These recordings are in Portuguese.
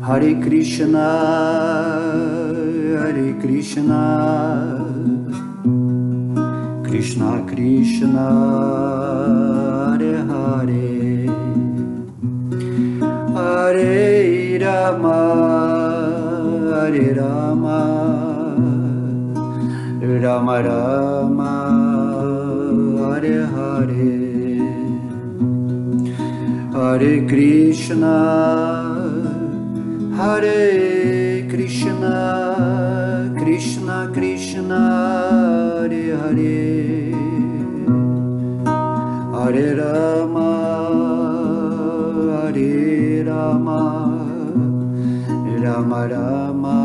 Hare Krishna, Hare Krishna, Krishna Krishna, Hare Hare, Hare Rama, Hare Rama, Rama Rama, Hare Hare, Hare Krishna, Hare Krishna, Krishna Krishna, Hare Hare, Hare Rama, Hare Rama, Rama Rama,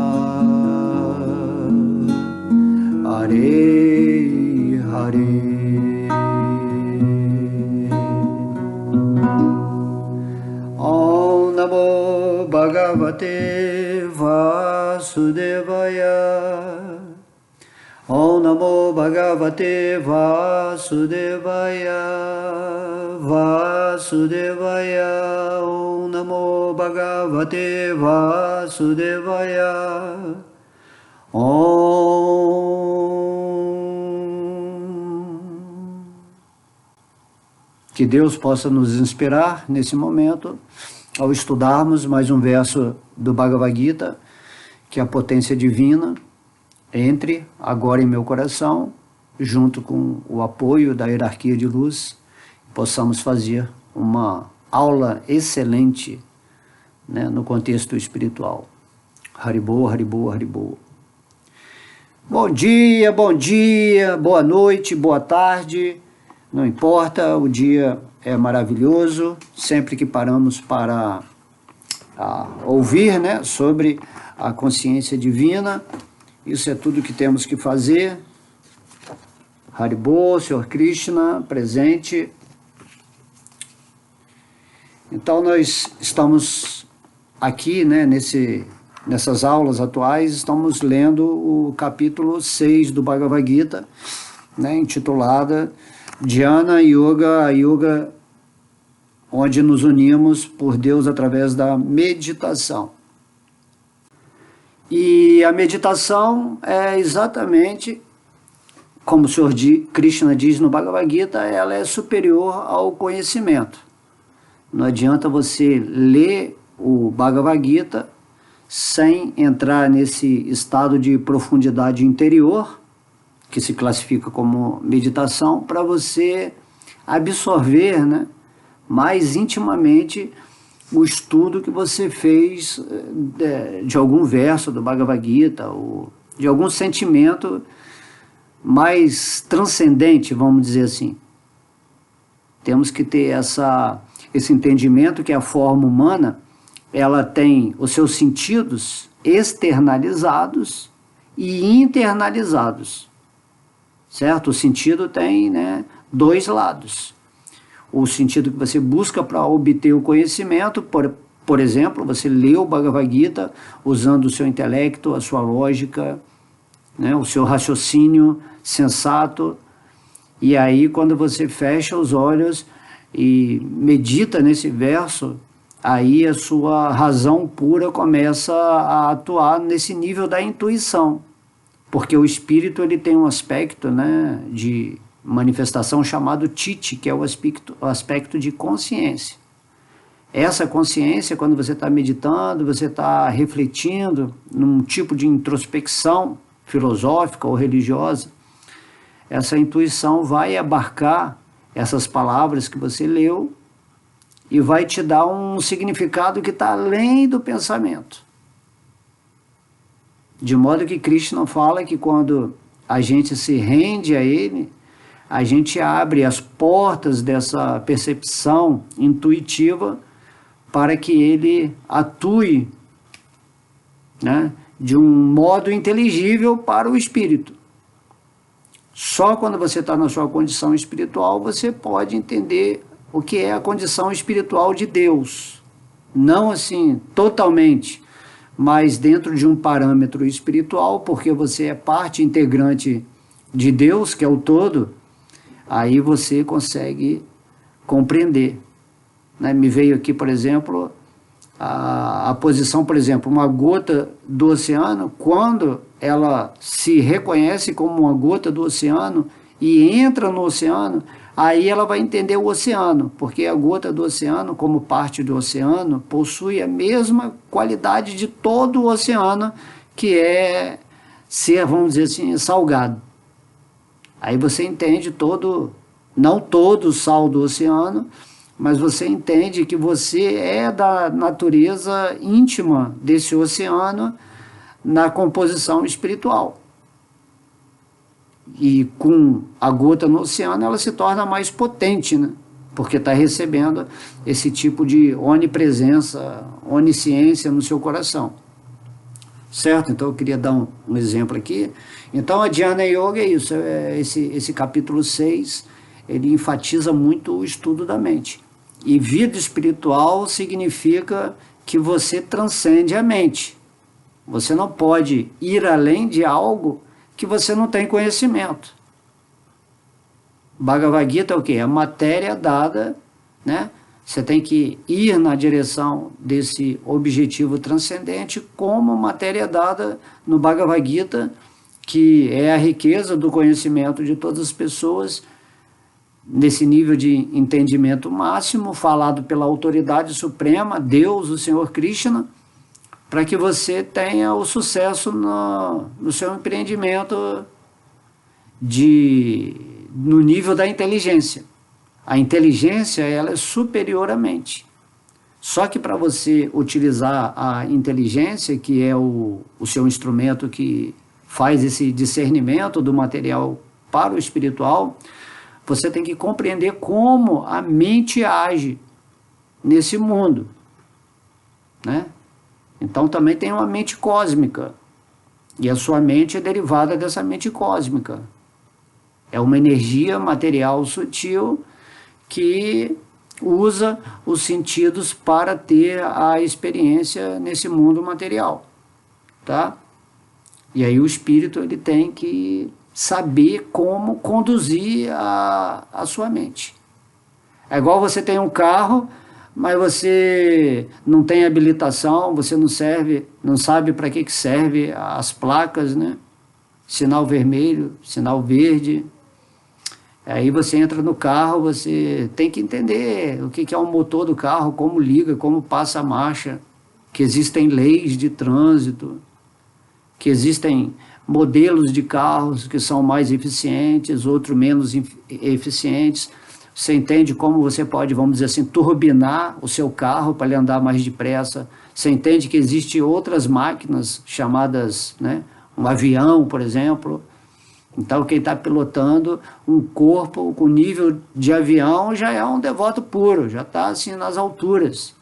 Hare Hare. Om Namo Bhagavate Vasudevaya. Om Namo Bhagavate Vasudevaya. Vasudevaya. Om Namo Bhagavate Vasudevaya. Que Deus possa nos inspirar nesse momento ao estudarmos mais um verso do Bhagavad Gita, que a potência divina entre agora em meu coração, junto com o apoio da hierarquia de luz, possamos fazer uma aula excelente, né, no contexto espiritual. Haribol, Haribol, Haribol. Bom dia, boa noite, boa tarde, não importa, o dia é maravilhoso, sempre que paramos para ouvir, né, sobre a consciência divina, isso é tudo que temos que fazer. Haribol, Senhor Krishna, presente. Então nós estamos aqui, né, nessas aulas atuais, estamos lendo o capítulo 6 do Bhagavad Gita, né, intitulada Dhyana Yoga, a Yoga onde nos unimos por Deus através da meditação. E a meditação é exatamente, como o Senhor Krishna diz no Bhagavad Gita, ela é superior ao conhecimento. Não adianta você ler o Bhagavad Gita sem entrar nesse estado de profundidade interior, que se classifica como meditação, para você absorver, né, mais intimamente o estudo que você fez de algum verso do Bhagavad Gita, ou de algum sentimento mais transcendente, vamos dizer assim. Temos que ter esse entendimento que a forma humana, ela tem os seus sentidos externalizados e internalizados. Certo? O sentido tem, né, dois lados. O sentido que você busca para obter o conhecimento, por exemplo, você lê o Bhagavad Gita usando o seu intelecto, a sua lógica, né, o seu raciocínio sensato, e aí quando você fecha os olhos e medita nesse verso, aí a sua razão pura começa a atuar nesse nível da intuição. Porque o espírito ele tem um aspecto, né, de manifestação chamado Titi, que é o aspecto de consciência. Essa consciência, quando você está meditando, você está refletindo num tipo de introspecção filosófica ou religiosa, essa intuição vai abarcar essas palavras que você leu e vai te dar um significado que está além do pensamento. De modo que Krishna fala que quando a gente se rende a ele, a gente abre as portas dessa percepção intuitiva para que ele atue, né, de um modo inteligível para o espírito. Só quando você está na sua condição espiritual, você pode entender o que é a condição espiritual de Deus. Não assim, totalmente, mas dentro de um parâmetro espiritual, porque você é parte integrante de Deus, que é o todo, aí você consegue compreender. Né? Me veio aqui, por exemplo, a posição, por exemplo, uma gota do oceano, quando ela se reconhece como uma gota do oceano e entra no oceano, aí ela vai entender o oceano, porque a gota do oceano, como parte do oceano, possui a mesma qualidade de todo o oceano, que é ser, vamos dizer assim, salgado. Aí você entende todo, não todo o sal do oceano, mas você entende que você é da natureza íntima desse oceano na composição espiritual. E com a gota no oceano, ela se torna mais potente, né? Porque está recebendo esse tipo de onipresença, onisciência no seu coração. Certo? Então eu queria dar um exemplo aqui. Então a Dhyana Yoga é isso, esse capítulo 6, ele enfatiza muito o estudo da mente. E vida espiritual significa que você transcende a mente. Você não pode ir além de algo que você não tem conhecimento. Bhagavad Gita é o quê? É matéria dada, né? Você tem que ir na direção desse objetivo transcendente como matéria dada no Bhagavad Gita, que é a riqueza do conhecimento de todas as pessoas, nesse nível de entendimento máximo, falado pela autoridade suprema, Deus, o Senhor Krishna, para que você tenha o sucesso no seu empreendimento no nível da inteligência. A inteligência, ela é superior à mente. Só que para você utilizar a inteligência, que é o seu instrumento que faz esse discernimento do material para o espiritual, você tem que compreender como a mente age nesse mundo, né? Então também tem uma mente cósmica, e a sua mente é derivada dessa mente cósmica. É uma energia material sutil que usa os sentidos para ter a experiência nesse mundo material, tá? E aí o espírito, ele tem que saber como conduzir a sua mente. É igual você tem um carro, mas você não tem habilitação, você não sabe para que serve as placas, né? Sinal vermelho, sinal verde. Aí você entra no carro, você tem que entender o que é o motor do carro, como liga, como passa a marcha, que existem leis de trânsito, que existem modelos de carros que são mais eficientes, outros menos eficientes. Você entende como você pode, vamos dizer assim, turbinar o seu carro para ele andar mais depressa. Você entende que existem outras máquinas chamadas, né, um avião, por exemplo. Então, quem está pilotando um corpo com nível de avião já é um devoto puro, já está assim nas alturas.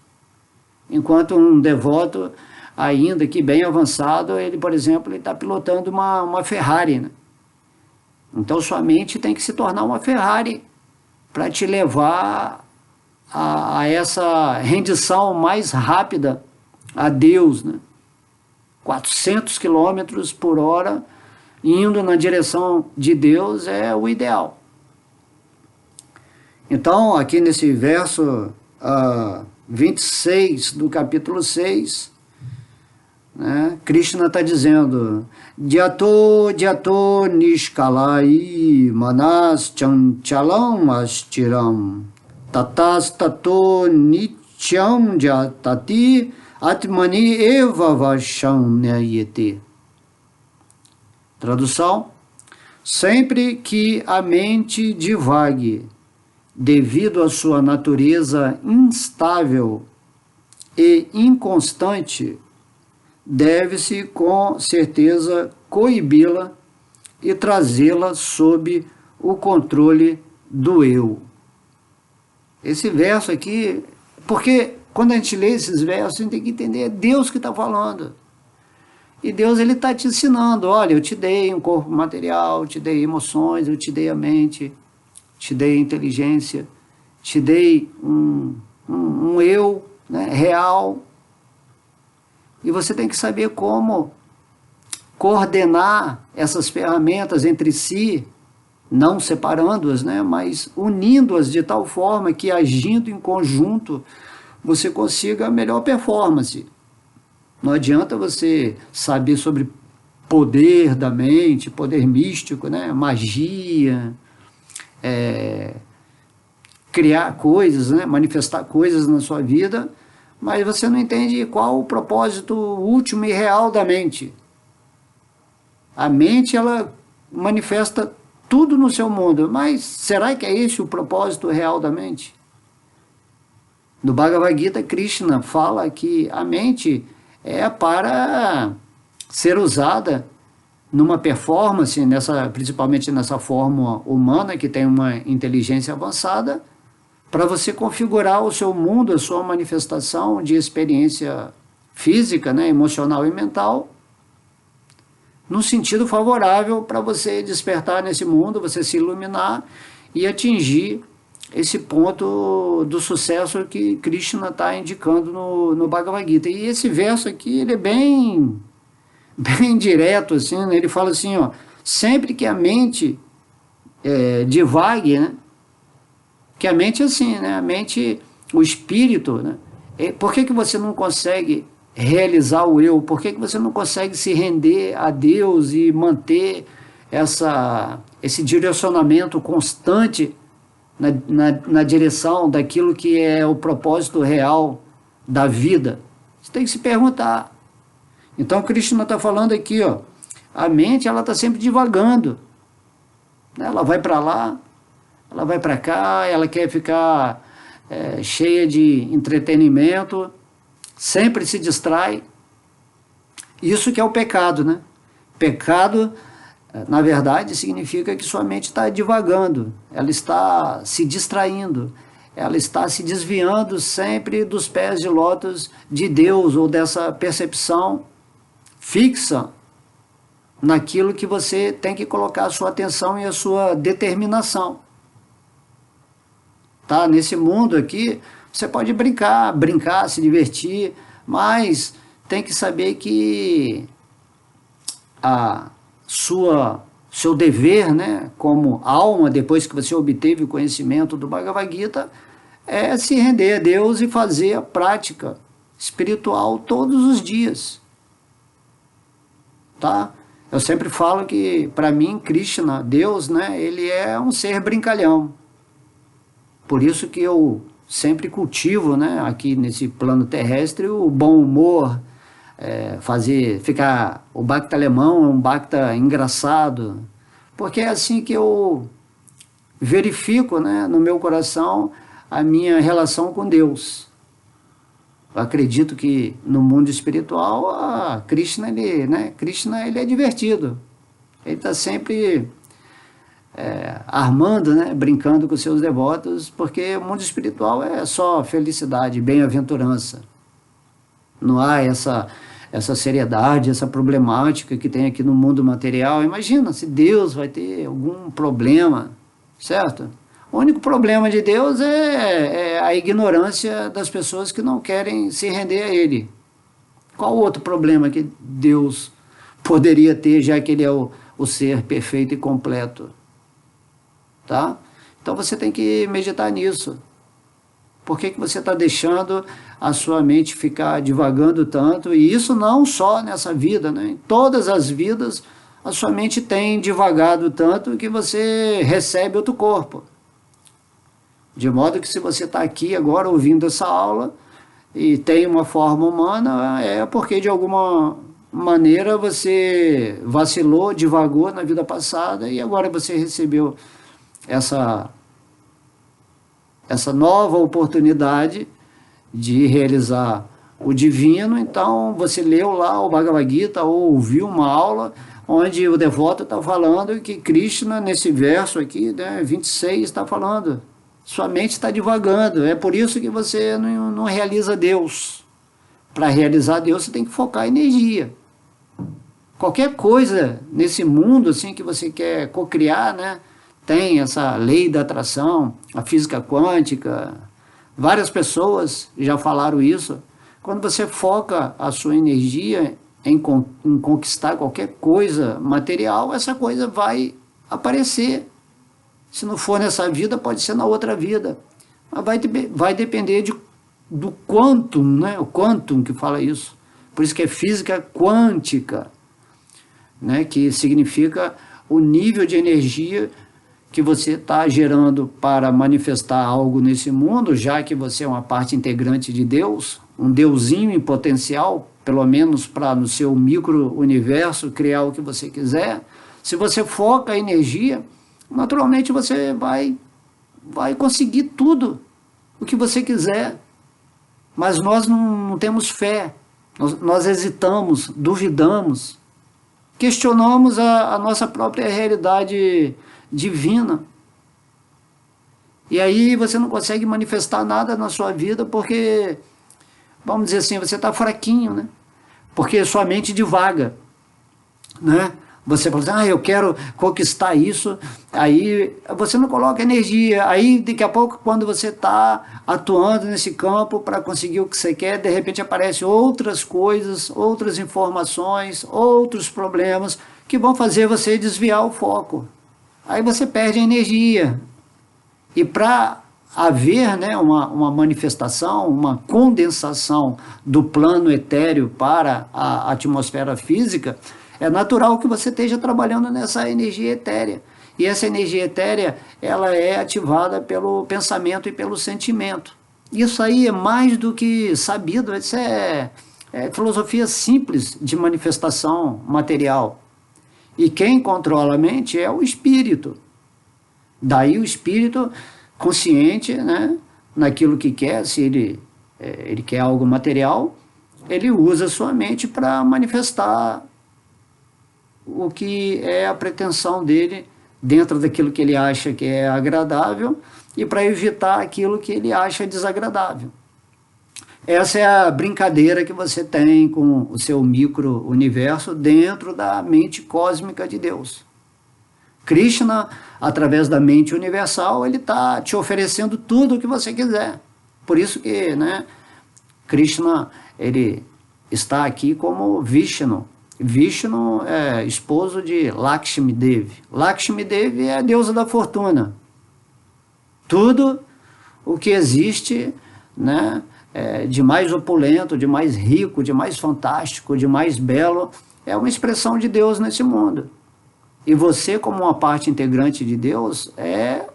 Enquanto um devoto ainda que bem avançado, ele, por exemplo, está pilotando uma Ferrari, né? Então, sua mente tem que se tornar uma Ferrari para te levar a essa rendição mais rápida a Deus, né? 400 quilômetros por hora, indo na direção de Deus é o ideal. Então, aqui nesse verso 26 do capítulo 6, né, Krishna está dizendo: Dhyato nishkalai manas chanchalam astiram tatas tato nityam jatati atmani eva vashanyayete. Tradução: sempre que a mente divague devido à sua natureza instável e inconstante, deve-se com certeza coibi-la e trazê-la sob o controle do eu. Esse verso aqui, porque quando a gente lê esses versos, a gente tem que entender, é Deus que está falando. E Deus, ele está te ensinando: olha, eu te dei um corpo material, te dei emoções, eu te dei a mente, te dei a inteligência, te dei um eu, né, real. E você tem que saber como coordenar essas ferramentas entre si, não separando-as, né, mas unindo-as de tal forma que, agindo em conjunto, você consiga a melhor performance. Não adianta você saber sobre poder da mente, poder místico, né? Magia, criar coisas, né? Manifestar coisas na sua vida, mas você não entende qual o propósito último e real da mente. A mente, ela manifesta tudo no seu mundo, mas será que é esse o propósito real da mente? No Bhagavad Gita, Krishna fala que a mente é para ser usada numa performance, principalmente nessa forma humana, que tem uma inteligência avançada, para você configurar o seu mundo, a sua manifestação de experiência física, né, emocional e mental, num sentido favorável para você despertar nesse mundo, você se iluminar e atingir esse ponto do sucesso que Krishna está indicando no Bhagavad Gita. E esse verso aqui, ele é bem direto, assim, né? Ele fala assim, ó, sempre que a mente divague, né? Que a mente é assim, né? A mente, o espírito, né? Por que você não consegue realizar o eu? Por que você não consegue se render a Deus e manter esse direcionamento constante na direção daquilo que é o propósito real da vida? Você tem que se perguntar. Então, Krishna está falando aqui, ó, a mente, ela está sempre divagando. Ela vai para lá, ela vai para cá, ela quer ficar cheia de entretenimento, sempre se distrai. Isso que é o pecado, né? Pecado, na verdade, significa que sua mente está divagando, ela está se distraindo, ela está se desviando sempre dos pés de lótus de Deus, ou dessa percepção fixa naquilo que você tem que colocar a sua atenção e a sua determinação. Tá? Nesse mundo aqui, você pode brincar, se divertir, mas tem que saber que seu dever, né, como alma, depois que você obteve o conhecimento do Bhagavad Gita, é se render a Deus e fazer a prática espiritual todos os dias. Tá? Eu sempre falo que, para mim, Krishna, Deus, né, ele é um ser brincalhão. Por isso que eu sempre cultivo, né, aqui nesse plano terrestre, o bom humor, ficar o Bhakta alemão é um Bhakta engraçado, porque é assim que eu verifico, né, no meu coração a minha relação com Deus. Eu acredito que no mundo espiritual, Krishna ele é divertido. Ele está sempre armando, né, brincando com seus devotos, porque o mundo espiritual é só felicidade, bem-aventurança. Não há essa seriedade, essa problemática que tem aqui no mundo material. Imagina se Deus vai ter algum problema, certo? O único problema de Deus é a ignorância das pessoas que não querem se render a Ele. Qual outro problema que Deus poderia ter, já que Ele é o ser perfeito e completo? Tá? Então você tem que meditar nisso. Por que você está deixando a sua mente ficar divagando tanto? E isso não só nessa vida, né? Em todas as vidas, a sua mente tem divagado tanto que você recebe outro corpo. De modo que se você está aqui agora ouvindo essa aula e tem uma forma humana, é porque de alguma maneira você vacilou, divagou na vida passada e agora você recebeu essa nova oportunidade de realizar o divino. Então você leu lá o Bhagavad Gita ou ouviu uma aula onde o devoto está falando que Krishna, nesse verso aqui, né, 26, está falando: sua mente está divagando, é por isso que você não realiza Deus. Para realizar Deus você tem que focar energia. Qualquer coisa nesse mundo assim, que você quer cocriar, né, tem essa lei da atração, a física quântica, várias pessoas já falaram isso. Quando você foca a sua energia em conquistar qualquer coisa material, essa coisa vai aparecer. Se não for nessa vida, pode ser na outra vida. Mas vai depender do quantum, né? O quantum que fala isso. Por isso que é física quântica, né? Que significa o nível de energia que você está gerando para manifestar algo nesse mundo, já que você é uma parte integrante de Deus, um deusinho em potencial, pelo menos para no seu micro-universo criar o que você quiser. Se você foca a energia, naturalmente você vai conseguir tudo o que você quiser. Mas nós não temos fé, nós hesitamos, duvidamos, questionamos a nossa própria realidade divina. E aí você não consegue manifestar nada na sua vida porque, vamos dizer assim, você está fraquinho, né? Porque sua mente divaga, né? Você fala assim, eu quero conquistar isso, aí você não coloca energia, aí daqui a pouco quando você está atuando nesse campo para conseguir o que você quer, de repente aparecem outras coisas, outras informações, outros problemas que vão fazer você desviar o foco. Aí você perde a energia. E para haver, né, uma manifestação, uma condensação do plano etéreo para a atmosfera física, é natural que você esteja trabalhando nessa energia etérea. E essa energia etérea, ela é ativada pelo pensamento e pelo sentimento. Isso aí é mais do que sabido, isso é filosofia simples de manifestação material. E quem controla a mente é o espírito. Daí o espírito consciente, né, naquilo que quer, se ele quer algo material, ele usa a sua mente para manifestar o que é a pretensão dele dentro daquilo que ele acha que é agradável e para evitar aquilo que ele acha desagradável. Essa é a brincadeira que você tem com o seu micro-universo dentro da mente cósmica de Deus. Krishna, através da mente universal, ele está te oferecendo tudo o que você quiser. Por isso que, né, Krishna, ele está aqui como Vishnu. Vishnu é esposo de Lakshmi Devi. Lakshmi Devi é a deusa da fortuna. Tudo o que existe, né, de mais opulento, de mais rico, de mais fantástico, de mais belo, é uma expressão de Deus nesse mundo. E você, como uma parte integrante de Deus, é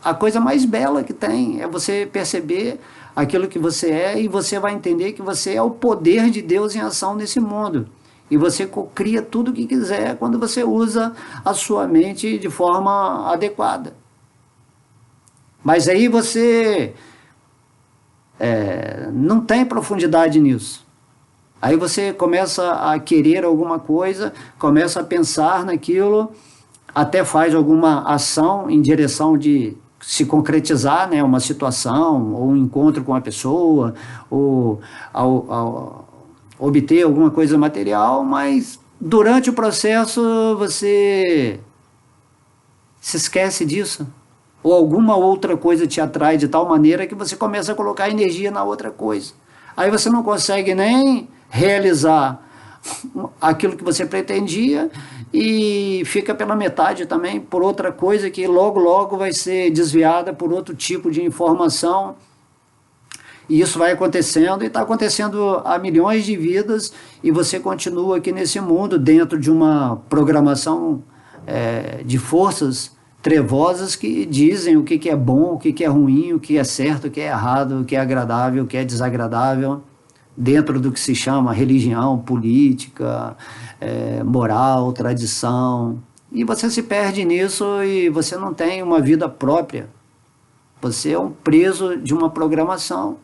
a coisa mais bela que tem. É você perceber aquilo que você é e você vai entender que você é o poder de Deus em ação nesse mundo. E você cria tudo o que quiser quando você usa a sua mente de forma adequada. Mas aí você não tem profundidade nisso. Aí você começa a querer alguma coisa, começa a pensar naquilo, até faz alguma ação em direção de se concretizar, né, uma situação, ou um encontro com uma pessoa, ou obter alguma coisa material, mas durante o processo você se esquece disso. Ou alguma outra coisa te atrai de tal maneira que você começa a colocar energia na outra coisa. Aí você não consegue nem realizar aquilo que você pretendia e fica pela metade também por outra coisa que logo vai ser desviada por outro tipo de informação. E isso vai acontecendo e está acontecendo há milhões de vidas e você continua aqui nesse mundo dentro de uma programação de forças trevosas que dizem o que é bom, o que é ruim, o que é certo, o que é errado, o que é agradável, o que é desagradável, dentro do que se chama religião, política, moral, tradição. E você se perde nisso e você não tem uma vida própria. Você é um preso de uma programação.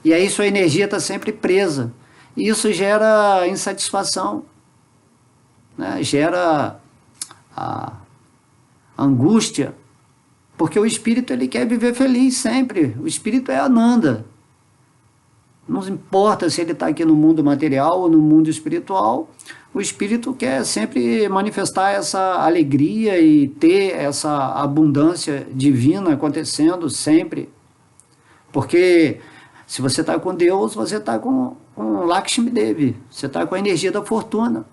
E aí sua energia está sempre presa. E isso gera insatisfação, né? Gera a angústia, porque o espírito ele quer viver feliz sempre. O espírito é Ananda. Não importa se ele está aqui no mundo material ou no mundo espiritual, o espírito quer sempre manifestar essa alegria e ter essa abundância divina acontecendo sempre. Porque se você está com Deus, você está com Lakshmi Devi, você está com a energia da fortuna.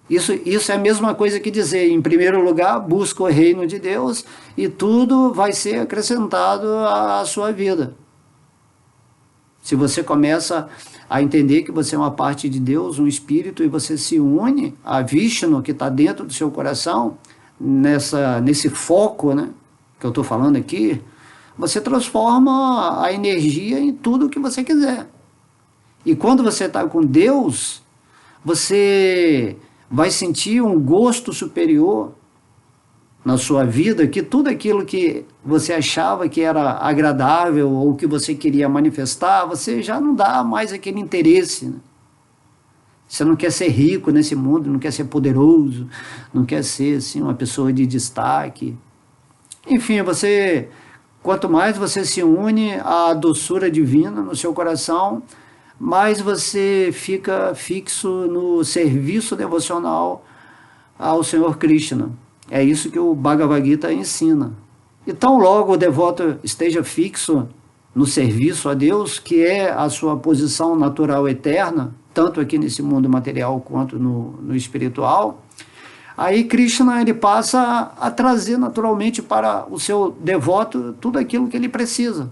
Isso é a mesma coisa que dizer, em primeiro lugar, busca o reino de Deus e tudo vai ser acrescentado à sua vida. Se você começa a entender que você é uma parte de Deus, um espírito, e você se une a Vishnu que está dentro do seu coração, nesse foco, né, que eu estou falando aqui, você transforma a energia em tudo o que você quiser. E quando você está com Deus, você vai sentir um gosto superior na sua vida, que tudo aquilo que você achava que era agradável ou que você queria manifestar, você já não dá mais aquele interesse, né? Você não quer ser rico nesse mundo, não quer ser poderoso, não quer ser assim, uma pessoa de destaque. Enfim, quanto mais você se une à doçura divina no seu coração, mais você fica fixo no serviço devocional ao Senhor Krishna. É isso que o Bhagavad Gita ensina. E tão logo o devoto esteja fixo no serviço a Deus, que é a sua posição natural eterna, tanto aqui nesse mundo material quanto no espiritual, aí Krishna ele passa a trazer naturalmente para o seu devoto tudo aquilo que ele precisa.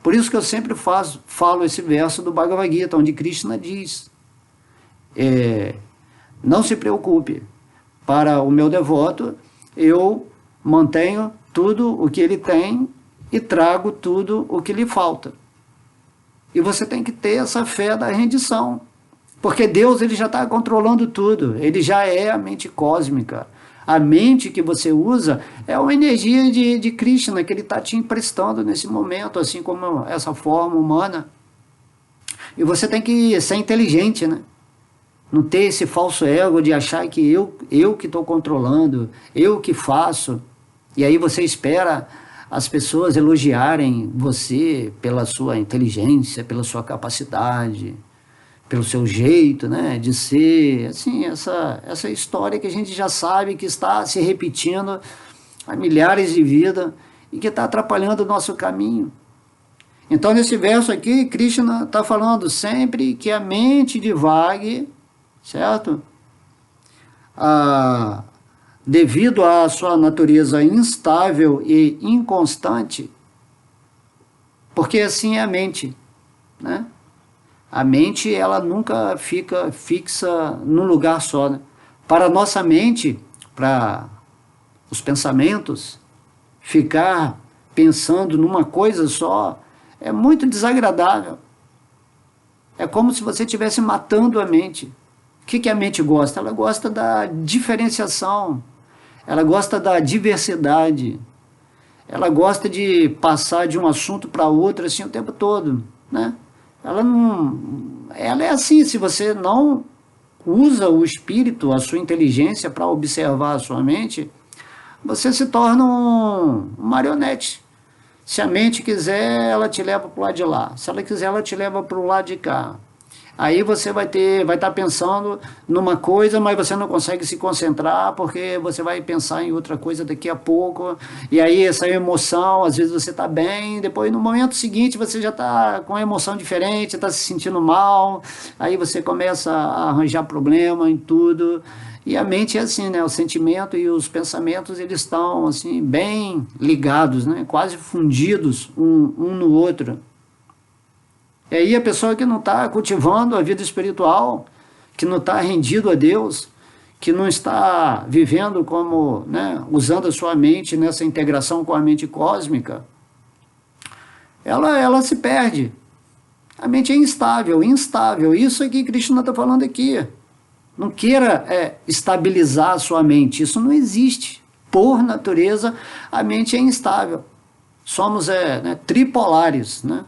Por isso que eu sempre falo esse verso do Bhagavad Gita, onde Krishna diz, não se preocupe, para o meu devoto, eu mantenho tudo o que ele tem e trago tudo o que lhe falta. E você tem que ter essa fé da rendição, porque Deus ele já está controlando tudo, ele já é a mente cósmica. A mente que você usa é uma energia de Krishna que ele está te emprestando nesse momento, assim como essa forma humana. E você tem que ser inteligente, né? Não ter esse falso ego de achar que eu que estou controlando, eu que faço. E aí você espera as pessoas elogiarem você pela sua inteligência, pela sua capacidade, pelo seu jeito, né, de ser. Assim, essa história que a gente já sabe que está se repetindo há milhares de vidas e que está atrapalhando o nosso caminho. Então, nesse verso aqui, Krishna está falando sempre que a mente divague, certo? Devido à sua natureza instável e inconstante, porque assim é a mente, né? A mente, ela nunca fica fixa num lugar só, né? Para a nossa mente, para os pensamentos, ficar pensando numa coisa só é muito desagradável. É como se você estivesse matando a mente. O que a mente gosta? Ela gosta da diferenciação, ela gosta da diversidade, ela gosta de passar de um assunto para outro assim o tempo todo, né? Ela é assim, se você não usa o espírito, a sua inteligência para observar a sua mente, você se torna um marionete. Se a mente quiser, ela te leva para o lado de lá. Se ela quiser, ela te leva para o lado de cá. Aí você vai estar pensando numa coisa, mas você não consegue se concentrar, porque você vai pensar em outra coisa daqui a pouco, e aí essa emoção, às vezes você está bem, depois no momento seguinte você já está com uma emoção diferente, está se sentindo mal, aí você começa a arranjar problema em tudo, e a mente é assim, né? O sentimento e os pensamentos, eles estão assim, bem ligados, né? Quase fundidos um no outro. E aí a pessoa que não está cultivando a vida espiritual, que não está rendido a Deus, que não está vivendo como, né, usando a sua mente nessa integração com a mente cósmica, ela se perde. A mente é instável. Isso aqui Krishna está falando aqui. Não queira estabilizar a sua mente, isso não existe. Por natureza, a mente é instável. Somos né, tripolares, né?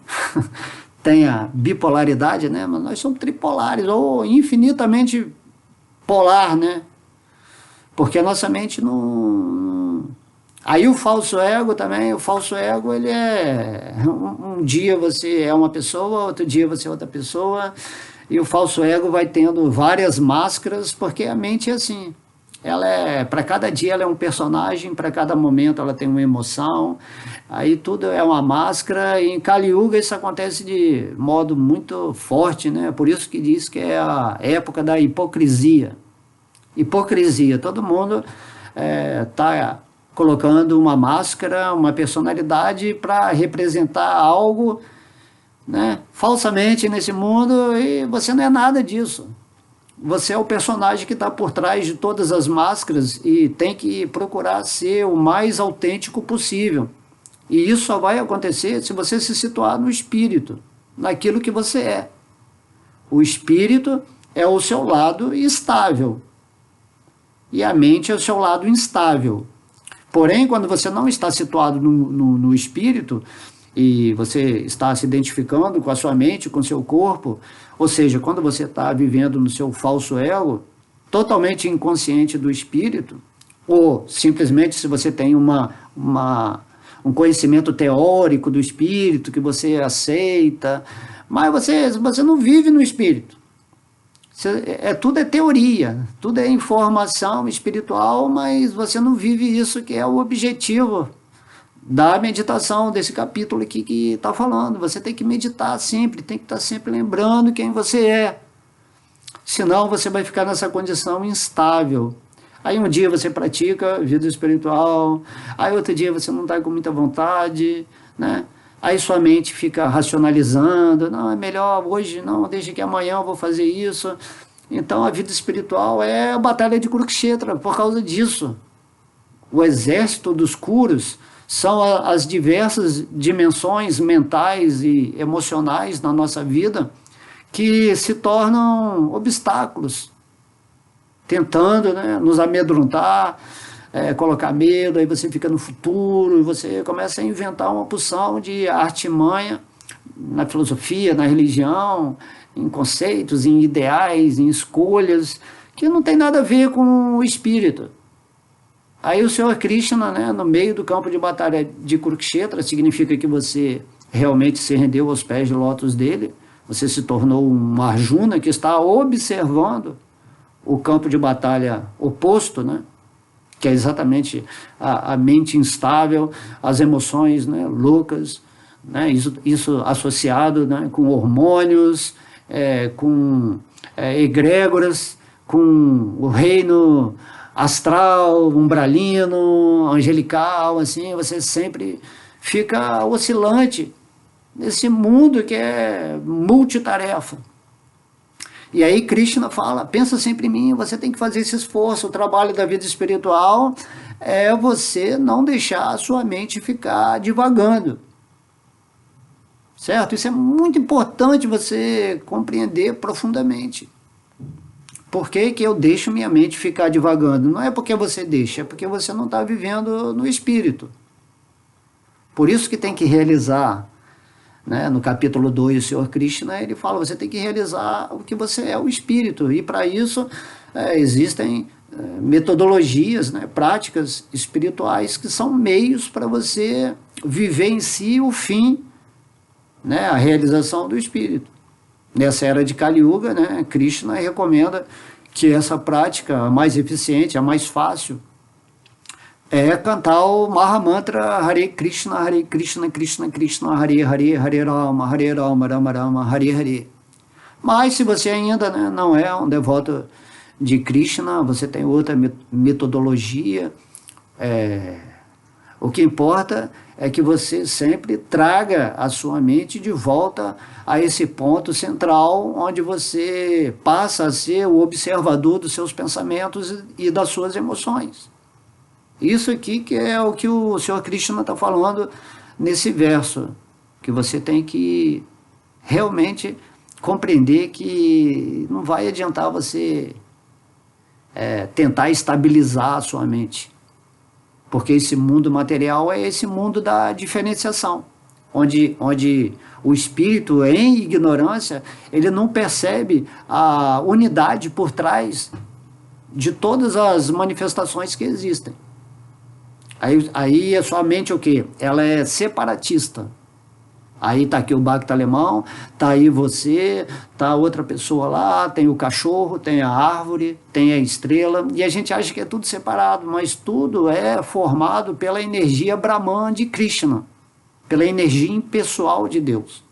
Tem a bipolaridade, né? Mas nós somos tripolares, ou infinitamente polar, né? Porque a nossa mente não... Aí o falso ego também, ele é... Um dia você é uma pessoa, outro dia você é outra pessoa, e o falso ego vai tendo várias máscaras, porque a mente é assim. Para cada dia ela é um personagem, para cada momento ela tem uma emoção, aí tudo é uma máscara, e em Kali Yuga isso acontece de modo muito forte, né? Por isso que diz que é a época da hipocrisia. Hipocrisia, todo mundo está colocando uma máscara, uma personalidade para representar algo né, falsamente nesse mundo, e você não é nada disso. Você é o personagem que está por trás de todas as máscaras e tem que procurar ser o mais autêntico possível. E isso só vai acontecer se você se situar no espírito, naquilo que você é. O espírito é o seu lado estável e a mente é o seu lado instável. Porém, quando você não está situado no espírito e você está se identificando com a sua mente, com o seu corpo, ou seja, quando você está vivendo no seu falso ego, totalmente inconsciente do espírito, ou simplesmente se você tem um conhecimento teórico do espírito que você aceita, mas você não vive no espírito. Tudo é teoria, tudo é informação espiritual, mas você não vive isso que é o objetivo da meditação, desse capítulo aqui que está falando. Você tem que meditar sempre, tem que estar sempre lembrando quem você é. Senão você vai ficar nessa condição instável. Aí um dia você pratica vida espiritual, aí outro dia você não está com muita vontade, né? Aí sua mente fica racionalizando, não, é melhor hoje, não, deixa que amanhã eu vou fazer isso. Então a vida espiritual é a batalha de Kurukshetra, por causa disso. O exército dos Kurus são as diversas dimensões mentais e emocionais na nossa vida que se tornam obstáculos, tentando, né, nos amedrontar, colocar medo, aí você fica no futuro, e você começa a inventar uma porção de artimanha na filosofia, na religião, em conceitos, em ideais, em escolhas, que não tem nada a ver com o espírito. Aí o Senhor Krishna, né, no meio do campo de batalha de Kurukshetra, significa que você realmente se rendeu aos pés de lótus dele, você se tornou um Arjuna que está observando o campo de batalha oposto, né, que é exatamente a mente instável, as emoções, né, loucas, né, isso associado, né, com hormônios, com egrégoras, com o reino astral, umbralino, angelical, assim, você sempre fica oscilante nesse mundo que é multitarefa. E aí Krishna fala, pensa sempre em mim, você tem que fazer esse esforço. O trabalho da vida espiritual é você não deixar a sua mente ficar divagando. Certo? Isso é muito importante você compreender profundamente. Por que que eu deixo minha mente ficar divagando? Não é porque você deixa, é porque você não está vivendo no espírito. Por isso que tem que realizar, né? No capítulo 2, o Senhor Krishna, ele fala, você tem que realizar o que você é, o espírito. E para isso existem metodologias, né, práticas espirituais que são meios para você viver em si o fim, né, a realização do espírito. Nessa era de Kali Yuga, né, Krishna recomenda que essa prática, a mais eficiente, a mais fácil, é cantar o Mahamantra Hare Krishna, Krishna Krishna, Hare Hare, Hare Rama, Rama Rama, Hare Hare. Mas se você ainda, né, não é um devoto de Krishna, você tem outra metodologia, o que importa é que você sempre traga a sua mente de volta a esse ponto central, onde você passa a ser o observador dos seus pensamentos e das suas emoções. Isso aqui que é o que o Senhor Krishna está falando nesse verso, que você tem que realmente compreender que não vai adiantar você tentar estabilizar a sua mente, porque esse mundo material é esse mundo da diferenciação, onde o espírito, em ignorância, ele não percebe a unidade por trás de todas as manifestações que existem. Aí a sua mente é o quê? Ela é separatista. Aí está aqui o Bhakta alemão, está aí você, está outra pessoa lá, tem o cachorro, tem a árvore, tem a estrela, e a gente acha que é tudo separado, mas tudo é formado pela energia Brahman de Krishna, pela energia impessoal de Deus.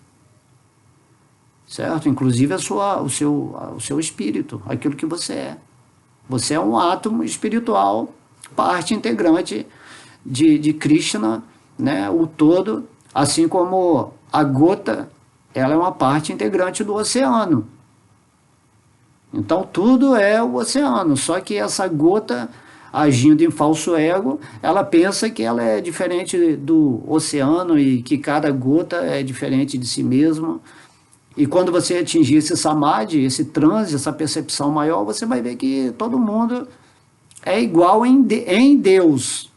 Certo? Inclusive o seu espírito, aquilo que você é. Você é um átomo espiritual, parte integrante de Krishna, né, o todo, assim como a gota ela é uma parte integrante do oceano. Então tudo é o oceano, só que essa gota agindo em falso ego, ela pensa que ela é diferente do oceano e que cada gota é diferente de si mesma. E quando você atingir esse samadhi, esse transe, essa percepção maior, você vai ver que todo mundo é igual em Deus.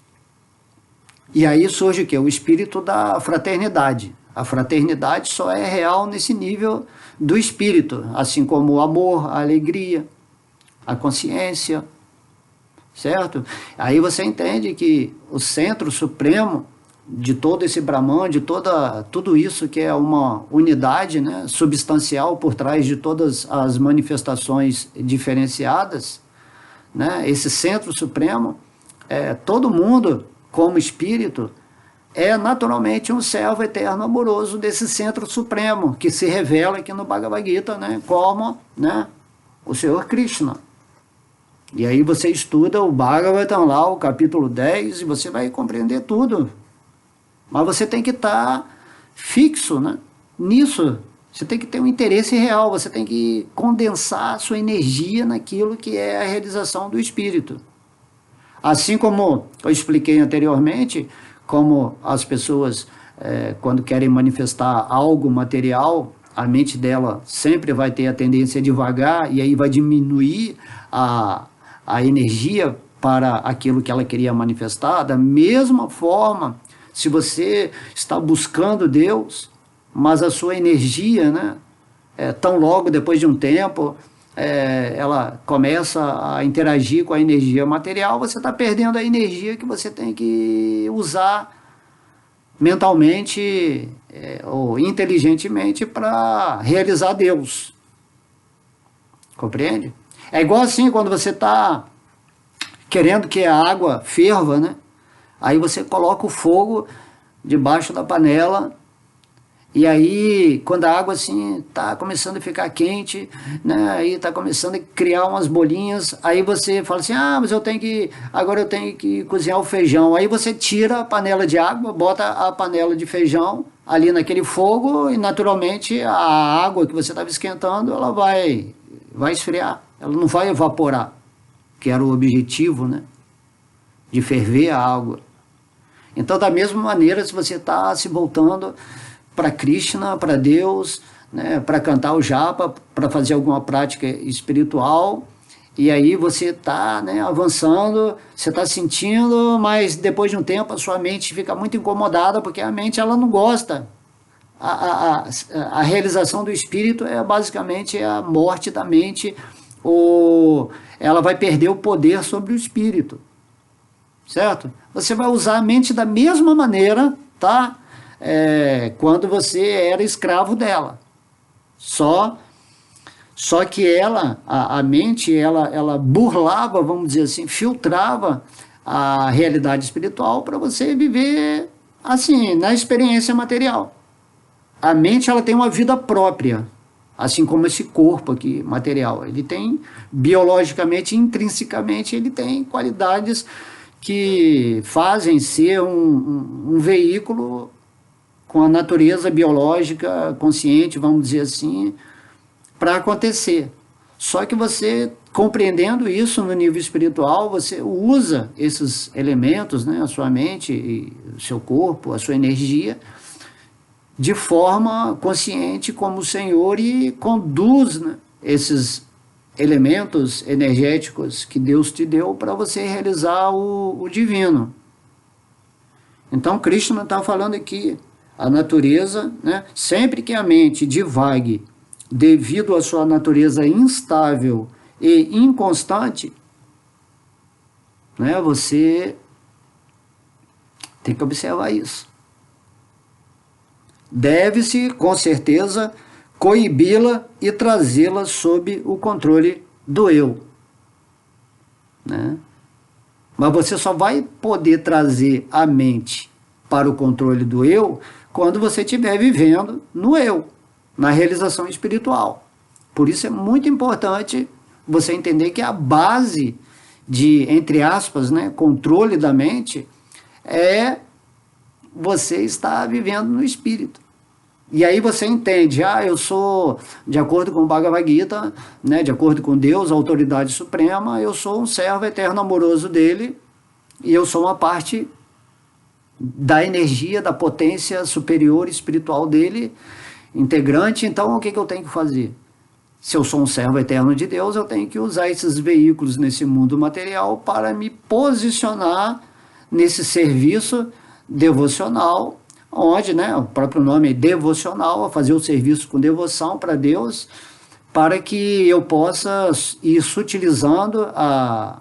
E aí surge o quê? O espírito da fraternidade. A fraternidade só é real nesse nível do espírito, assim como o amor, a alegria, a consciência, certo? Aí você entende que o centro supremo de todo esse Brahman, de tudo isso que é uma unidade, né, substancial por trás de todas as manifestações diferenciadas, né, esse centro supremo, todo mundo, como espírito, é naturalmente um servo eterno amoroso desse centro supremo, que se revela aqui no Bhagavad Gita, né, como, né, o Senhor Krishna. E aí você estuda o Bhagavatam lá, o capítulo 10, e você vai compreender tudo. Mas você tem que estar fixo, né, nisso. Você tem que ter um interesse real, você tem que condensar a sua energia naquilo que é a realização do espírito. Assim como eu expliquei anteriormente, como as pessoas, quando querem manifestar algo material, a mente dela sempre vai ter a tendência a devagar, e aí vai diminuir a energia para aquilo que ela queria manifestar. Da mesma forma, se você está buscando Deus, mas a sua energia, né, tão logo depois de um tempo, ela começa a interagir com a energia material, você está perdendo a energia que você tem que usar mentalmente ou inteligentemente para realizar Deus. Compreende? É igual assim quando você está querendo que a água ferva, né? Aí você coloca o fogo debaixo da panela. E aí, quando a água assim está começando a ficar quente, né, aí está começando a criar umas bolinhas, aí você fala assim, mas agora eu tenho que cozinhar o feijão. Aí você tira a panela de água, bota a panela de feijão ali naquele fogo e naturalmente a água que você estava esquentando, ela vai esfriar, ela não vai evaporar, que era o objetivo, né, de ferver a água. Então, da mesma maneira, se você está se voltando para Krishna, para Deus, né, para cantar o japa, para fazer alguma prática espiritual, e aí você está, né, avançando, você está sentindo, mas depois de um tempo a sua mente fica muito incomodada, porque a mente ela não gosta. A realização do espírito é basicamente a morte da mente, ou ela vai perder o poder sobre o espírito, certo? Você vai usar a mente da mesma maneira, tá? Quando você era escravo dela. Só que a mente, ela burlava, vamos dizer assim, filtrava a realidade espiritual para você viver assim, na experiência material. A mente, ela tem uma vida própria, assim como esse corpo aqui, material. Ele tem, biologicamente, intrinsecamente, ele tem qualidades que fazem ser um veículo com a natureza biológica consciente, vamos dizer assim, para acontecer. Só que você, compreendendo isso no nível espiritual, você usa esses elementos, né, a sua mente, o seu corpo, a sua energia, de forma consciente como o Senhor e conduz, né, esses elementos energéticos que Deus te deu para você realizar o divino. Então, Krishna está falando aqui, a natureza, né, sempre que a mente divague devido à sua natureza instável e inconstante, né, você tem que observar isso. Deve-se, com certeza, coibi-la e trazê-la sob o controle do eu, né? Mas você só vai poder trazer a mente para o controle do eu quando você estiver vivendo no eu, na realização espiritual. Por isso é muito importante você entender que a base de, entre aspas, né, controle da mente é você estar vivendo no espírito. E aí você entende, eu sou, de acordo com o Bhagavad Gita, né, de acordo com Deus, a autoridade suprema, eu sou um servo eterno amoroso dele, e eu sou uma parte da energia, da potência superior espiritual dele, integrante. Então o que eu tenho que fazer? Se eu sou um servo eterno de Deus, eu tenho que usar esses veículos nesse mundo material para me posicionar nesse serviço devocional, onde, né, o próprio nome é devocional, fazer o serviço com devoção para Deus, para que eu possa ir sutilizando a,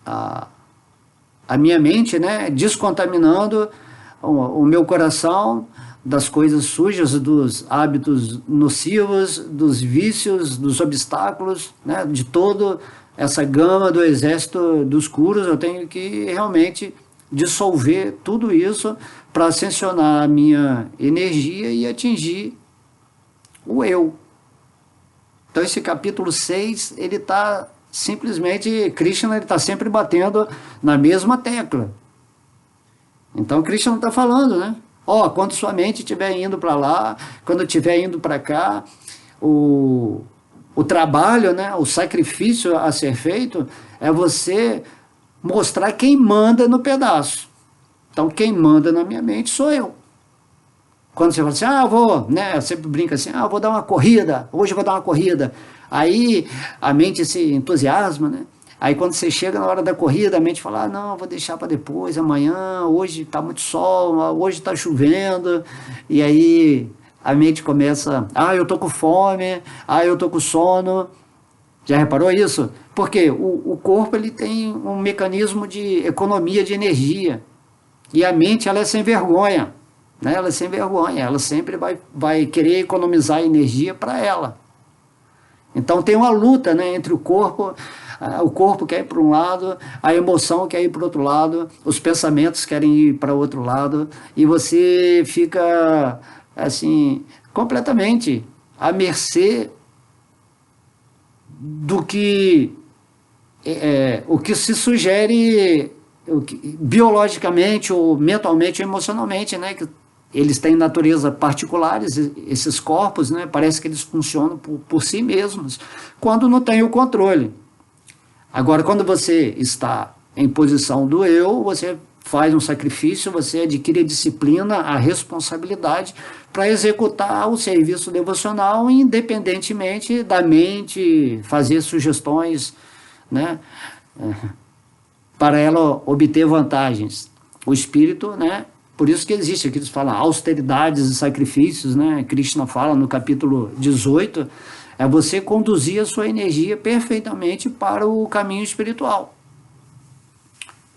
a minha mente, né, descontaminando o meu coração das coisas sujas, dos hábitos nocivos, dos vícios, dos obstáculos, né, de toda essa gama do exército dos curos. Eu tenho que realmente dissolver tudo isso para ascensionar a minha energia e atingir o eu. Então esse capítulo 6, ele está simplesmente, Krishna está sempre batendo na mesma tecla. Então Krishna está falando, né? Quando sua mente estiver indo para lá, quando estiver indo para cá, o trabalho, né, o sacrifício a ser feito é você mostrar quem manda no pedaço. Então quem manda na minha mente sou eu. Quando você fala assim, vou, né, eu sempre brinco assim, vou dar uma corrida, hoje eu vou dar uma corrida. Aí a mente se entusiasma, né? Aí quando você chega na hora da corrida, a mente fala, não, vou deixar para depois, amanhã, hoje está muito sol, hoje está chovendo. E aí a mente começa, eu tô com fome, eu tô com sono. Já reparou isso? Porque o corpo, ele tem um mecanismo de economia de energia. E a mente, ela é sem vergonha, né? Ela é sem vergonha, ela sempre vai querer economizar energia para ela. Então tem uma luta, né, entre o corpo quer ir para um lado, a emoção quer ir para o outro lado, os pensamentos querem ir para o outro lado, e você fica, assim, completamente à mercê do que o que se sugere biologicamente, ou mentalmente, ou emocionalmente, né, que eles têm natureza particulares, esses corpos, né, parece que eles funcionam por si mesmos, quando não tem o controle. Agora, quando você está em posição do eu, você faz um sacrifício, você adquire a disciplina, a responsabilidade para executar o serviço devocional, independentemente da mente fazer sugestões, né, para ela obter vantagens. O espírito, né, por isso que existe, aqui eles falam austeridades e sacrifícios, né? Krishna fala no capítulo 18, é você conduzir a sua energia perfeitamente para o caminho espiritual.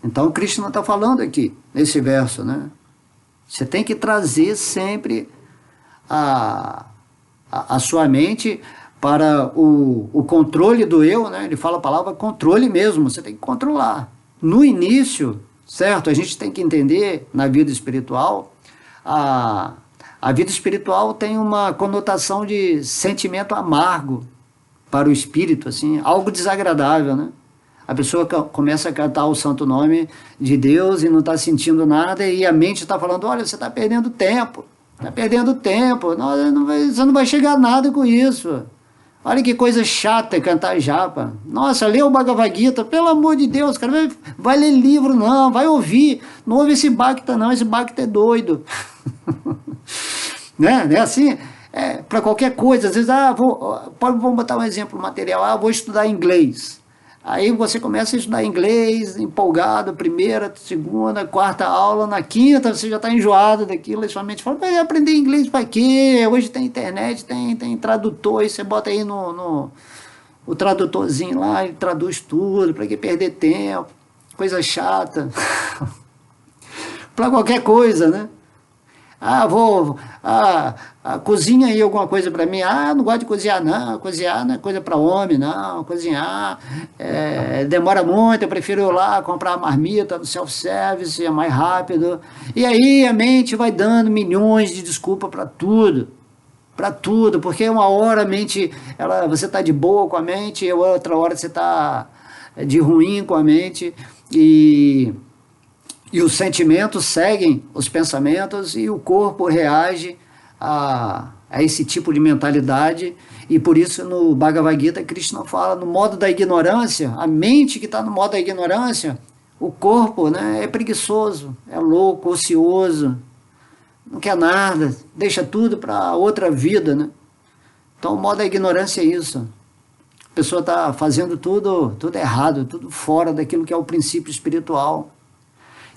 Então Krishna está falando aqui, nesse verso, né? Você tem que trazer sempre a sua mente para o controle do eu, né? Ele fala a palavra controle mesmo, você tem que controlar. No início, certo? A gente tem que entender, na vida espiritual, a vida espiritual tem uma conotação de sentimento amargo para o espírito, assim, algo desagradável, né? A pessoa começa a cantar o santo nome de Deus e não está sentindo nada, e a mente está falando, olha, você está perdendo tempo, você não vai chegar a nada com isso. Olha que coisa chata cantar japa. Nossa, lê o Bhagavad Gita, pelo amor de Deus, cara, vai ler livro não, vai ouvir, não ouve esse Bhakta não, esse Bhakta é doido. Né? É assim, para qualquer coisa, às vezes, vamos botar um exemplo material, vou estudar inglês. Aí você começa a estudar inglês, empolgado, primeira, segunda, quarta aula, na quinta você já está enjoado daquilo, e sua mente fala, vai aprender inglês para quê? Hoje tem internet, tem tradutor, aí você bota aí o tradutorzinho lá, ele traduz tudo, para que perder tempo, coisa chata. Para qualquer coisa, né? Cozinha aí alguma coisa para mim. Não gosto de cozinhar não é coisa para homem, não. Cozinhar demora muito, eu prefiro ir lá comprar a marmita no self-service, é mais rápido. E aí a mente vai dando milhões de desculpas para tudo, porque uma hora a mente, você está de boa com a mente, e outra hora você está de ruim com a mente, e os sentimentos seguem os pensamentos e o corpo reage a esse tipo de mentalidade, e por isso no Bhagavad Gita Krishna fala no modo da ignorância, a mente que está no modo da ignorância, o corpo, né, é preguiçoso, é louco, ocioso, não quer nada, deixa tudo para outra vida, né? Então o modo da ignorância é isso. A pessoa está fazendo tudo errado, tudo fora daquilo que é o princípio espiritual.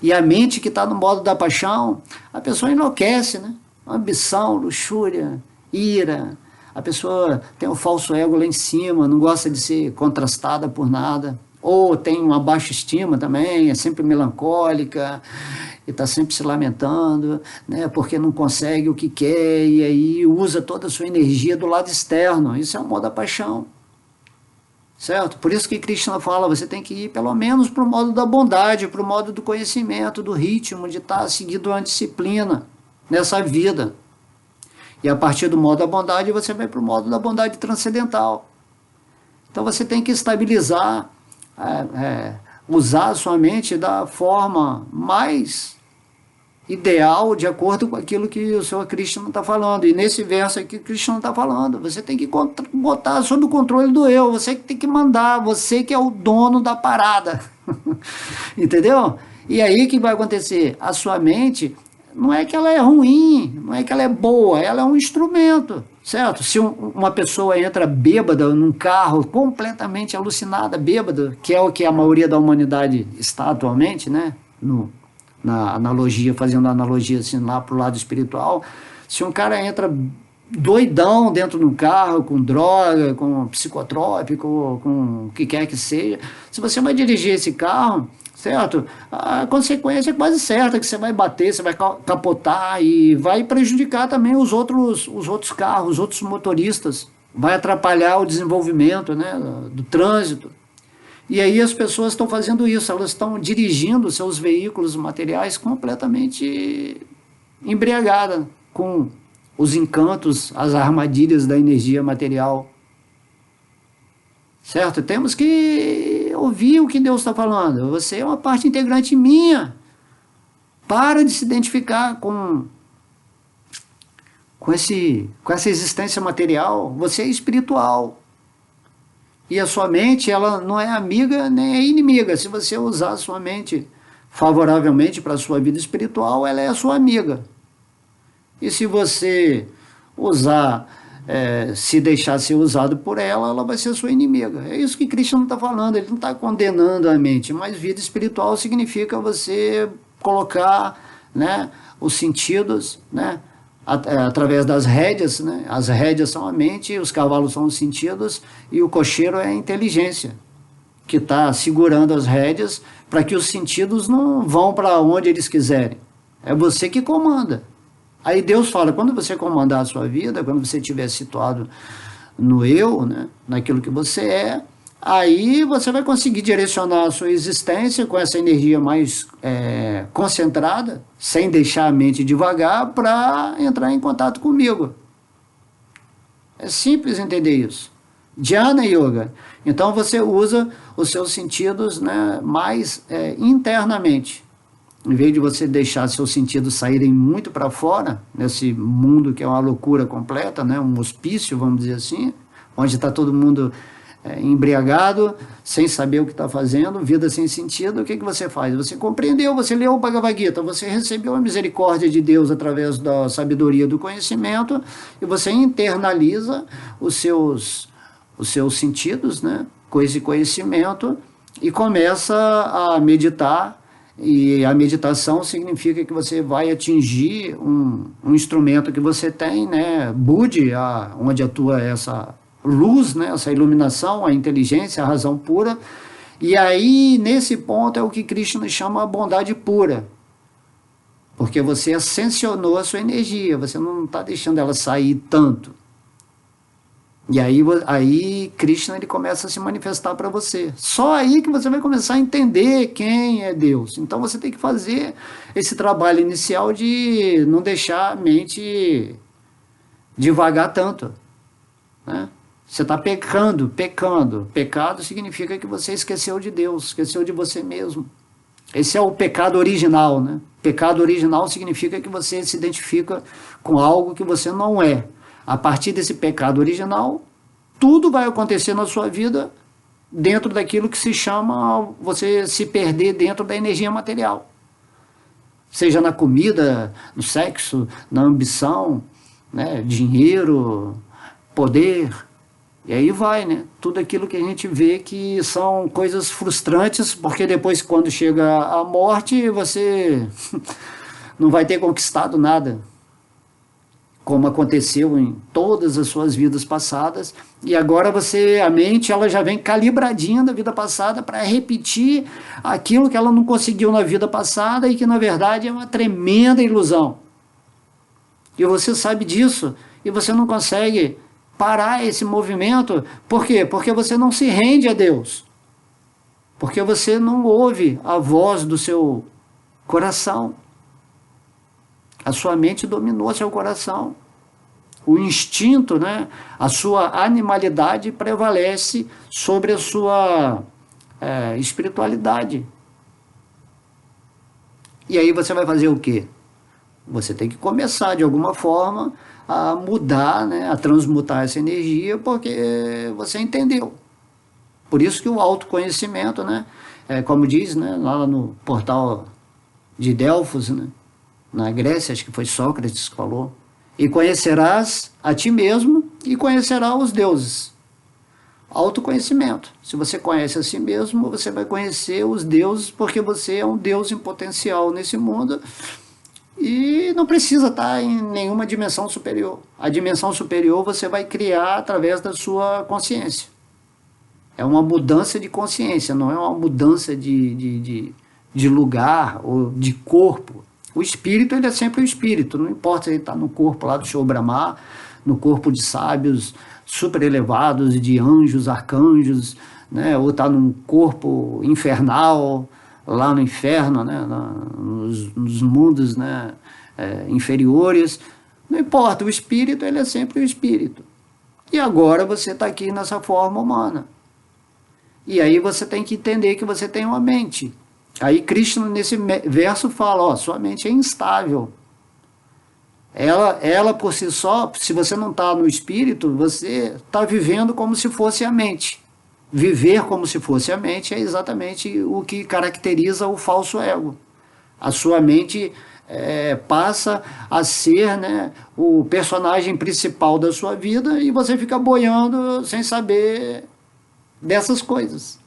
E a mente que está no modo da paixão, a pessoa enlouquece, né? Ambição, luxúria, ira. A pessoa tem o falso ego lá em cima, não gosta de ser contrastada por nada. Ou tem uma baixa estima também, é sempre melancólica, e está sempre se lamentando, né? Porque não consegue o que quer, e aí usa toda a sua energia do lado externo. Isso é o modo da paixão. Certo? Por isso que Krishna fala, você tem que ir pelo menos para o modo da bondade, para o modo do conhecimento, do ritmo, de estar seguindo uma disciplina nessa vida. E a partir do modo da bondade, você vai para o modo da bondade transcendental. Então você tem que estabilizar, usar a sua mente da forma mais ideal, de acordo com aquilo que o Senhor Krishna está falando. E nesse verso aqui, Krishna está falando, você tem que botar sob o controle do eu, você que tem que mandar, você que é o dono da parada. Entendeu? E aí o que vai acontecer? A sua mente, não é que ela é ruim, não é que ela é boa, ela é um instrumento, certo? Se uma pessoa entra bêbada num carro, completamente alucinada, bêbada, que é o que a maioria da humanidade está atualmente, né? Na analogia, fazendo analogia assim lá para o lado espiritual, se um cara entra doidão dentro do carro, com droga, com psicotrópico, com o que quer que seja, se você vai dirigir esse carro, certo? A consequência é quase certa, que você vai bater, você vai capotar e vai prejudicar também os outros carros, os outros motoristas, vai atrapalhar o desenvolvimento, né, do trânsito. E aí as pessoas estão fazendo isso, elas estão dirigindo seus veículos materiais completamente embriagadas com os encantos, as armadilhas da energia material. Certo? Temos que ouvir o que Deus está falando. Você é uma parte integrante minha. Para de se identificar com essa existência material. Você é espiritual. E a sua mente, ela não é amiga nem é inimiga. Se você usar a sua mente favoravelmente para a sua vida espiritual, ela é a sua amiga. E se você usar, se deixar ser usado por ela, ela vai ser a sua inimiga. É isso que Krishna está falando, ele não está condenando a mente, mas vida espiritual significa você colocar, né, os sentidos, né, através das rédeas, né? As rédeas são a mente, os cavalos são os sentidos e o cocheiro é a inteligência, que está segurando as rédeas para que os sentidos não vão para onde eles quiserem. É você que comanda. Aí Deus fala, quando você comandar a sua vida, quando você estiver situado no eu, né, naquilo que você é, aí você vai conseguir direcionar a sua existência com essa energia mais concentrada, sem deixar a mente devagar, para entrar em contato comigo. É simples entender isso. Dhyana Yoga. Então você usa os seus sentidos, né, mais internamente. Em vez de você deixar seus sentidos saírem muito para fora, nesse mundo que é uma loucura completa, né, um hospício, vamos dizer assim, onde está todo mundo embriagado, sem saber o que está fazendo, vida sem sentido, o que você faz? Você compreendeu, você leu o Bhagavad Gita, você recebeu a misericórdia de Deus através da sabedoria do conhecimento, e você internaliza os seus sentidos, né, com esse conhecimento, e começa a meditar. E a meditação significa que você vai atingir um instrumento que você tem, né, Budi, onde atua essa luz, né, essa iluminação, a inteligência, a razão pura. E aí, nesse ponto, é o que Krishna chama a bondade pura. Porque você ascensionou a sua energia, você não está deixando ela sair tanto. E aí Krishna ele começa a se manifestar para você. Só aí que você vai começar a entender quem é Deus. Então você tem que fazer esse trabalho inicial de não deixar a mente devagar tanto, né? Você está pecando. Pecado significa que você esqueceu de Deus, esqueceu de você mesmo. Esse é o pecado original, né? Pecado original significa que você se identifica com algo que você não é. A partir desse pecado original, tudo vai acontecer na sua vida dentro daquilo que se chama você se perder dentro da energia material. Seja na comida, no sexo, na ambição, né? Dinheiro, poder, e aí vai, né? Tudo aquilo que a gente vê que são coisas frustrantes, porque depois, quando chega a morte, você não vai ter conquistado nada, como aconteceu em todas as suas vidas passadas, e agora a mente, ela já vem calibradinha da vida passada para repetir aquilo que ela não conseguiu na vida passada e que, na verdade, é uma tremenda ilusão. E você sabe disso, e você não consegue parar esse movimento. Por quê? Porque você não se rende a Deus. Porque você não ouve a voz do seu coração. A sua mente dominou seu coração. O instinto, né? A sua animalidade prevalece sobre a sua espiritualidade. E aí você vai fazer o quê? Você tem que começar, de alguma forma, a mudar, né, a transmutar essa energia, porque você entendeu. Por isso que o autoconhecimento, né, como diz, né, lá no portal de Delfos, né, na Grécia, acho que foi Sócrates que falou, e conhecerás a ti mesmo e conhecerás os deuses. Autoconhecimento. Se você conhece a si mesmo, você vai conhecer os deuses, porque você é um deus em potencial nesse mundo, e não precisa estar em nenhuma dimensão superior. A dimensão superior você vai criar através da sua consciência. É uma mudança de consciência, não é uma mudança de lugar ou de corpo. O espírito, ele é sempre o espírito, não importa se ele está no corpo lá do Senhor Brahma, no corpo de sábios super elevados, de anjos, arcanjos, né, ou está num corpo infernal, lá no inferno, né, nos mundos, né, inferiores. Não importa, o espírito, ele é sempre o espírito. E agora você está aqui nessa forma humana. E aí você tem que entender que você tem uma mente. Aí Krishna, nesse verso, fala, ó, sua mente é instável. Ela por si só, se você não está no espírito, você está vivendo como se fosse a mente. Viver como se fosse a mente é exatamente o que caracteriza o falso ego. A sua mente passa a ser, né, o personagem principal da sua vida, e você fica boiando sem saber dessas coisas.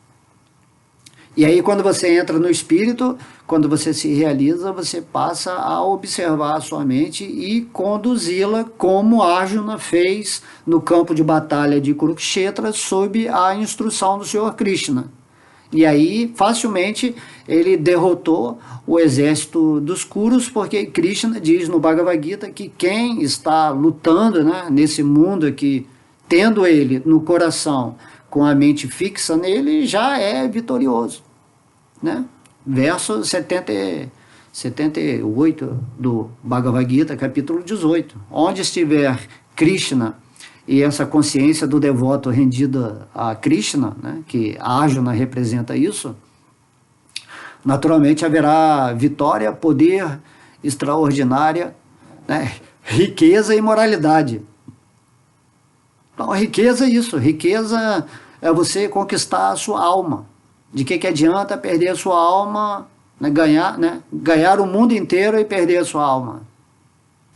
E aí, quando você entra no espírito, quando você se realiza, você passa a observar a sua mente e conduzi-la como Arjuna fez no campo de batalha de Kurukshetra, sob a instrução do Senhor Krishna. E aí, facilmente, ele derrotou o exército dos Kurus, porque Krishna diz no Bhagavad Gita que quem está lutando, né, nesse mundo aqui, tendo ele no coração, com a mente fixa nele, já é vitorioso, né? Verso 78 do Bhagavad Gita, capítulo 18. Onde estiver Krishna e essa consciência do devoto rendida a Krishna, né, que a Arjuna representa isso, naturalmente haverá vitória, poder extraordinária, né, riqueza e moralidade. Então, a riqueza é isso. Riqueza é você conquistar a sua alma. De que adianta perder a sua alma, né, ganhar o mundo inteiro e perder a sua alma?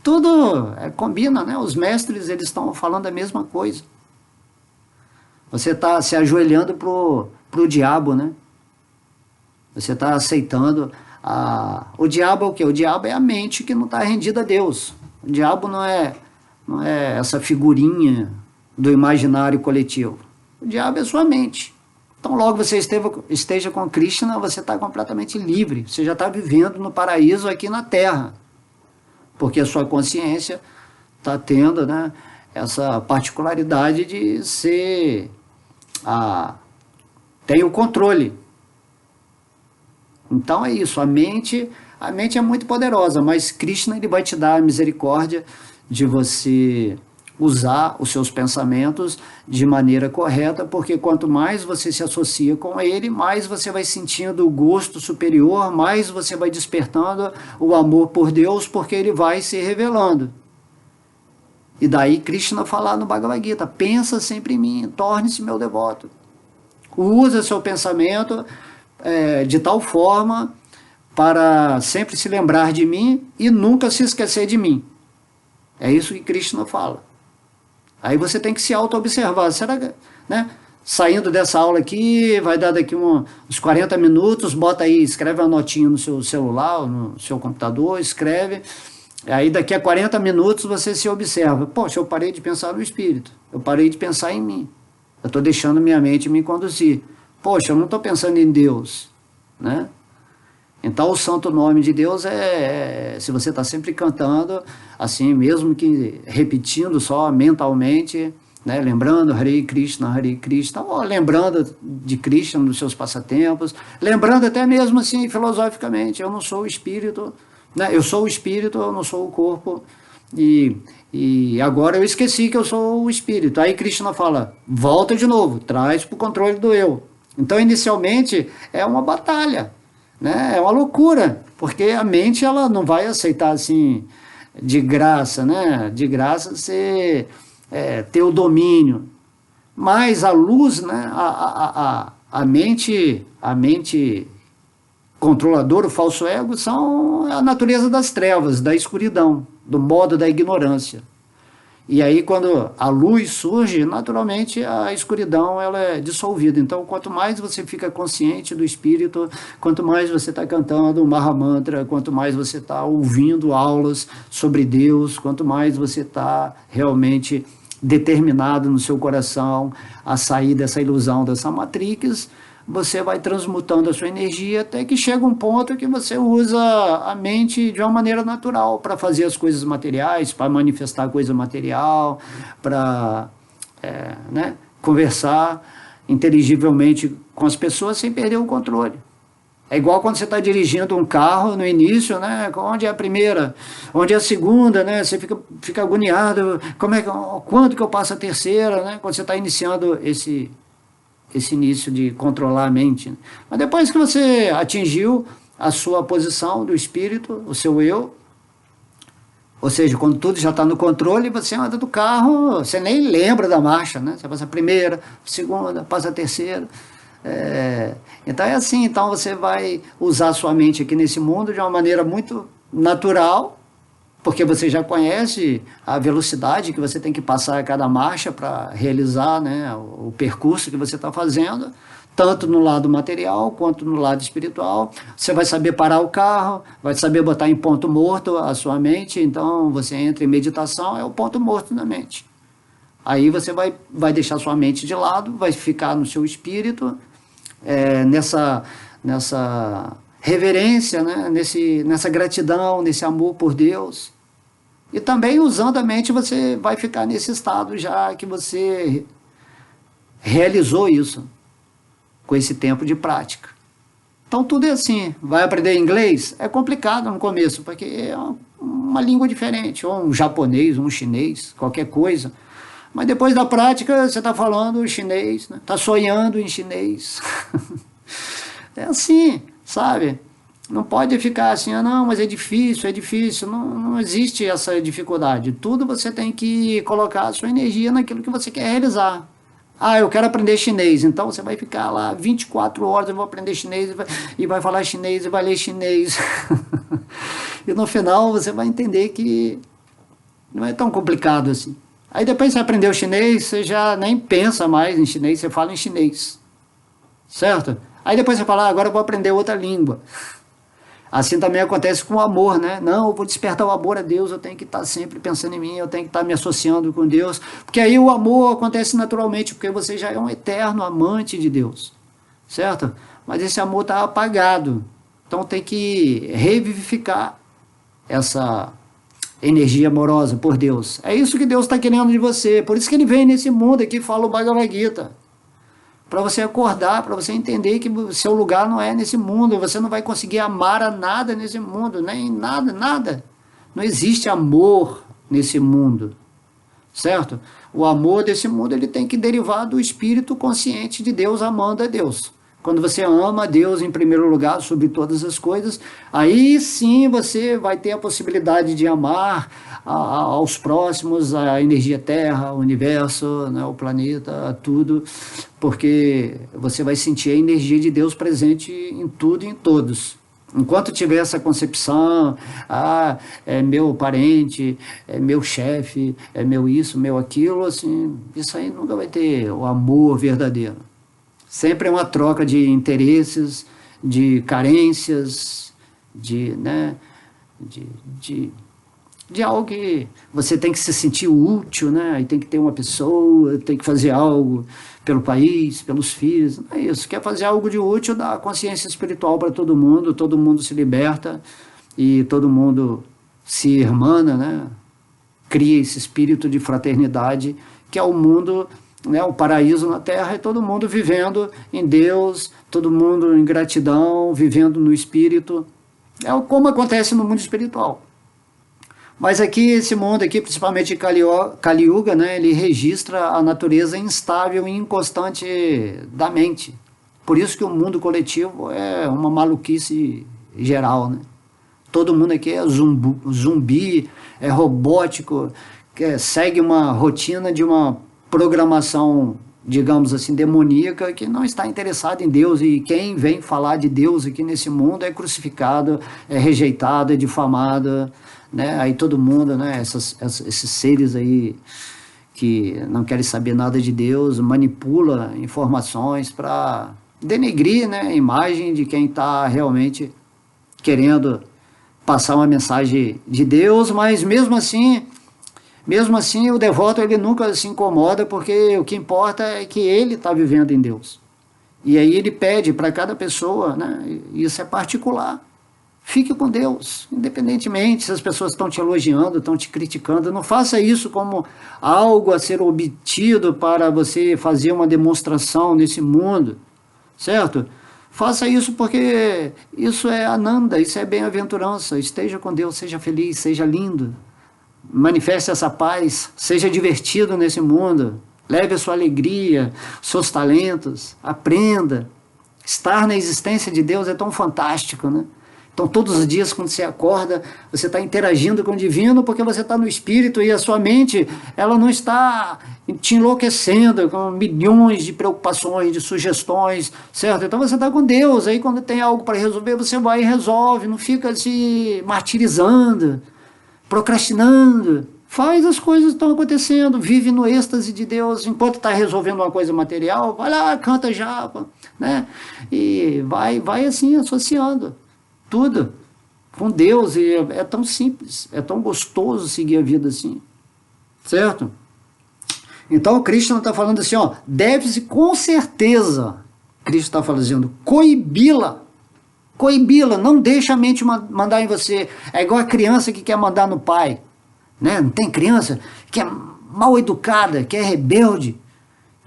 Tudo combina, né? Os mestres, eles estão falando a mesma coisa. Você está se ajoelhando pro diabo, né? Você está aceitando o diabo é o quê? O diabo é a mente que não está rendida a Deus. O diabo não é essa figurinha do imaginário coletivo. O diabo é sua mente. Então, logo você esteja com Krishna, você está completamente livre. Você já está vivendo no paraíso aqui na Terra. Porque a sua consciência está tendo, né, essa particularidade de ser... tem o controle. Então é isso, a mente é muito poderosa, mas Krishna, ele vai te dar a misericórdia de você usar os seus pensamentos de maneira correta, porque quanto mais você se associa com ele, mais você vai sentindo o gosto superior, mais você vai despertando o amor por Deus, porque ele vai se revelando. E daí Krishna falar no Bhagavad Gita, pensa sempre em mim, torne-se meu devoto. Usa seu pensamento de tal forma para sempre se lembrar de mim e nunca se esquecer de mim. É isso que Krishna fala. Aí você tem que se auto-observar. Será que, né? Saindo dessa aula aqui, vai dar daqui uns 40 minutos, bota aí, escreve uma notinha no seu celular, no seu computador, escreve. Aí daqui a 40 minutos você se observa. Poxa, eu parei de pensar no espírito. Eu parei de pensar em mim. Eu estou deixando minha mente me conduzir. Poxa, eu não estou pensando em Deus, né? Então o santo nome de Deus se você está sempre cantando, assim, mesmo que repetindo só mentalmente, né, lembrando Hare Krishna, ou lembrando de Krishna nos seus passatempos, lembrando até mesmo assim, filosoficamente, eu não sou o espírito, né, eu sou o espírito, eu não sou o corpo, e agora eu esqueci que eu sou o espírito. Aí Krishna fala, volta de novo, traz para o controle do eu. Então inicialmente é uma batalha, né? É uma loucura, porque a mente ela não vai aceitar assim de graça, né? De graça você ter o domínio, mas a luz, né? A mente controladora, o falso ego, são a natureza das trevas, da escuridão, do modo da ignorância. E aí quando a luz surge, naturalmente a escuridão ela é dissolvida. Então quanto mais você fica consciente do espírito, quanto mais você está cantando o Mahamantra, quanto mais você está ouvindo aulas sobre Deus, quanto mais você está realmente determinado no seu coração a sair dessa ilusão, dessa matrix, você vai transmutando a sua energia até que chega um ponto que você usa a mente de uma maneira natural para fazer as coisas materiais, para manifestar coisa material, para né, conversar inteligivelmente com as pessoas sem perder o controle. É igual quando você está dirigindo um carro no início, né? Onde é a primeira, onde é a segunda, né? Você fica agoniado, quando que eu passo a terceira, né? Quando você está iniciando esse início de controlar a mente. Mas depois que você atingiu a sua posição do espírito, o seu eu, ou seja, quando tudo já está no controle, você anda do carro, você nem lembra da marcha, né? Você passa a primeira, a segunda, passa a terceira. Então é assim, então você vai usar a sua mente aqui nesse mundo de uma maneira muito natural, porque você já conhece a velocidade que você tem que passar a cada marcha para realizar, né, o percurso que você está fazendo, tanto no lado material quanto no lado espiritual. Você vai saber parar o carro, vai saber botar em ponto morto a sua mente, então você entra em meditação, é o ponto morto da mente. Aí você vai deixar sua mente de lado, vai ficar no seu espírito, nessa reverência, né, nessa gratidão, nesse amor por Deus. E também usando a mente você vai ficar nesse estado já que você realizou isso com esse tempo de prática. Então tudo é assim. Vai aprender inglês? É complicado no começo, porque é uma língua diferente, ou um japonês, um chinês, qualquer coisa. Mas depois da prática você está falando chinês, né? Está sonhando em chinês. É assim, sabe? Não pode ficar assim, não, mas é difícil. Não existe essa dificuldade. Tudo você tem que colocar a sua energia naquilo que você quer realizar. Eu quero aprender chinês. Então você vai ficar lá 24 horas, eu vou aprender chinês e vai falar chinês e vai ler chinês. E no final você vai entender que não é tão complicado assim. Aí depois você aprendeu chinês, você já nem pensa mais em chinês, você fala em chinês. Certo? Aí depois você fala, agora eu vou aprender outra língua. Assim também acontece com o amor, né? Não, eu vou despertar o amor a Deus, eu tenho que estar sempre pensando em mim, eu tenho que estar me associando com Deus, porque aí o amor acontece naturalmente, porque você já é um eterno amante de Deus, certo? Mas esse amor está apagado, então tem que revivificar essa energia amorosa por Deus. É isso que Deus está querendo de você, por isso que Ele vem nesse mundo aqui e fala o Bhagavad Gita. Para você acordar, para você entender que o seu lugar não é nesse mundo, você não vai conseguir amar a nada nesse mundo, nem nada. Não existe amor nesse mundo. certo? O amor desse mundo ele tem que derivar do espírito consciente de Deus amando a Deus. Quando você ama a Deus em primeiro lugar sobre todas as coisas, aí sim você vai ter a possibilidade de amar aos próximos, a energia Terra, o universo, né, o planeta, tudo, porque você vai sentir a energia de Deus presente em tudo e em todos. Enquanto tiver essa concepção, é meu parente, é meu chefe, é meu isso, meu aquilo, assim, isso aí nunca vai ter o amor verdadeiro. Sempre é uma troca de interesses, de carências, né, de algo que você tem que se sentir útil, né? E tem que ter uma pessoa, tem que fazer algo pelo país, pelos filhos. Não é isso. Quer fazer algo de útil, dá consciência espiritual para todo mundo se liberta e todo mundo se irmana, né? Cria esse espírito de fraternidade que é o mundo, né? O paraíso na Terra, é todo mundo vivendo em Deus, todo mundo em gratidão, vivendo no espírito. É como acontece no mundo espiritual. Mas aqui, esse mundo aqui, principalmente Kali Yuga, né, ele registra a natureza instável e inconstante da mente. Por isso que o mundo coletivo é uma maluquice geral, né? Todo mundo aqui é zumbi, é robótico, segue uma rotina de uma programação, digamos assim, demoníaca, que não está interessado em Deus, e quem vem falar de Deus aqui nesse mundo é crucificado, é rejeitado, é difamado, né? Aí todo mundo, né, esses seres aí que não querem saber nada de Deus, manipula informações para denegrir, né, a imagem de quem está realmente querendo passar uma mensagem de Deus, mas mesmo assim o devoto ele nunca se incomoda, porque o que importa é que ele está vivendo em Deus. E aí ele pede para cada pessoa, né, isso é particular. Fique com Deus, independentemente se as pessoas estão te elogiando, estão te criticando. Não faça isso como algo a ser obtido para você fazer uma demonstração nesse mundo, certo? Faça isso porque isso é Ananda, isso é bem-aventurança. Esteja com Deus, seja feliz, seja lindo. Manifeste essa paz, seja divertido nesse mundo. Leve a sua alegria, seus talentos, aprenda. Estar na existência de Deus é tão fantástico, né? Então, todos os dias, quando você acorda, você está interagindo com o divino, porque você está no espírito e a sua mente, ela não está te enlouquecendo com milhões de preocupações, de sugestões, certo? Então, você está com Deus. Aí, quando tem algo para resolver, você vai e resolve. Não fica se martirizando, procrastinando. Faz as coisas que estão acontecendo, vive no êxtase de Deus. Enquanto está resolvendo uma coisa material, vai lá, canta japa, né? E vai assim, associando tudo com Deus, e é tão simples, é tão gostoso seguir a vida assim, certo? Então o Krishna está falando assim, ó, deve-se com certeza, Krishna está falando, coibi-la, não deixa a mente mandar em você. É igual a criança que quer mandar no pai, né? Não tem criança que é mal educada, que é rebelde,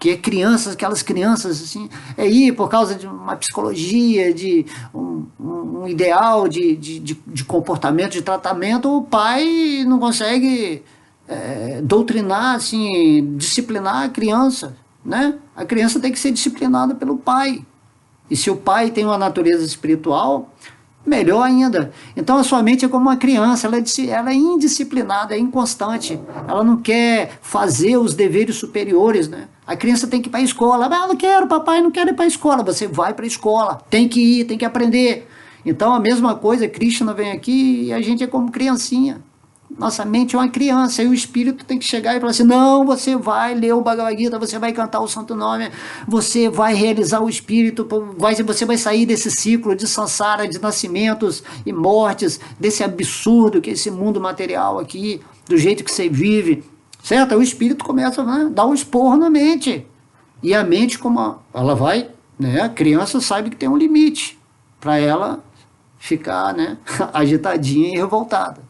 que é crianças, aquelas crianças assim, aí por causa de uma psicologia, de um ideal de comportamento, de tratamento, o pai não consegue doutrinar, assim, disciplinar a criança, né? A criança tem que ser disciplinada pelo pai. E se o pai tem uma natureza espiritual, melhor ainda. Então a sua mente é como uma criança, ela é indisciplinada, é inconstante, ela não quer fazer os deveres superiores, né? A criança tem que ir para a escola, mas eu não quero, papai, não quero ir para a escola. Você vai para a escola, tem que ir, tem que aprender. Então a mesma coisa, Krishna vem aqui e a gente é como criancinha. Nossa mente é uma criança, e o espírito tem que chegar e falar assim, não, você vai ler o Bhagavad Gita, você vai cantar o Santo Nome, você vai realizar o espírito, você vai sair desse ciclo de samsara, de nascimentos e mortes, desse absurdo que é esse mundo material aqui, do jeito que você vive, certo? Aí o espírito começa a dar um esporro na mente, e a mente, como ela vai, né, a criança sabe que tem um limite, para ela ficar, né, agitadinha e revoltada.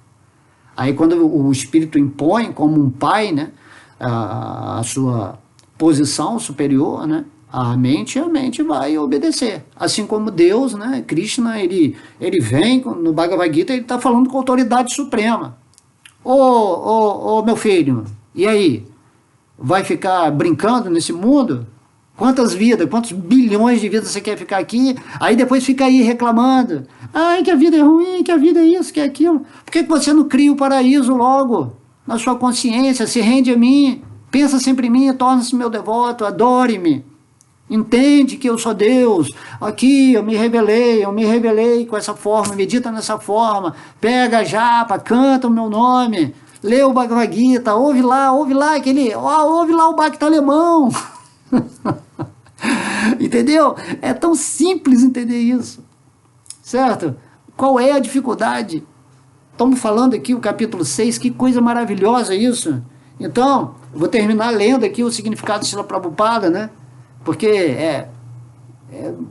Aí quando o espírito impõe, como um pai, né, a sua posição superior, né, a mente vai obedecer. Assim como Deus, né, Krishna, ele vem no Bhagavad Gita, ele está falando com a autoridade suprema. Ô meu filho, E aí? Vai ficar brincando nesse mundo? Quantas vidas, quantos bilhões de vidas você quer ficar aqui? Aí depois fica aí reclamando. Ai, que a vida é ruim, que a vida é isso, que é aquilo. Por que você não cria o paraíso logo? Na sua consciência, se rende a mim. Pensa sempre em mim, torna-se meu devoto, adore-me. Entende que eu sou Deus. Aqui eu me revelei com essa forma, medita nessa forma. Pega a japa, canta o meu nome. Lê o Bhagavad Gita, ouve lá ouve lá o Bhakti alemão. Entendeu? É tão simples entender isso, certo? Qual é a dificuldade? Estamos falando aqui o capítulo 6, que coisa maravilhosa isso. Então, vou terminar lendo aqui o significado de Srila Prabhupada, né? Porque é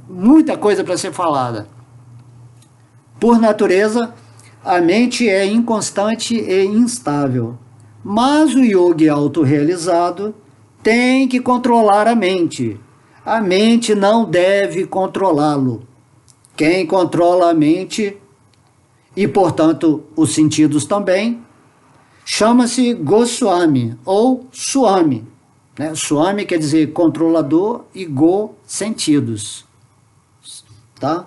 muita coisa para ser falada. Por natureza, a mente é inconstante e instável, mas o yogi autorrealizado tem que controlar a mente. A mente não deve controlá-lo. Quem controla a mente, e portanto os sentidos também, chama-se Goswami ou Swami. Né? Swami quer dizer controlador e Go, sentidos. Tá?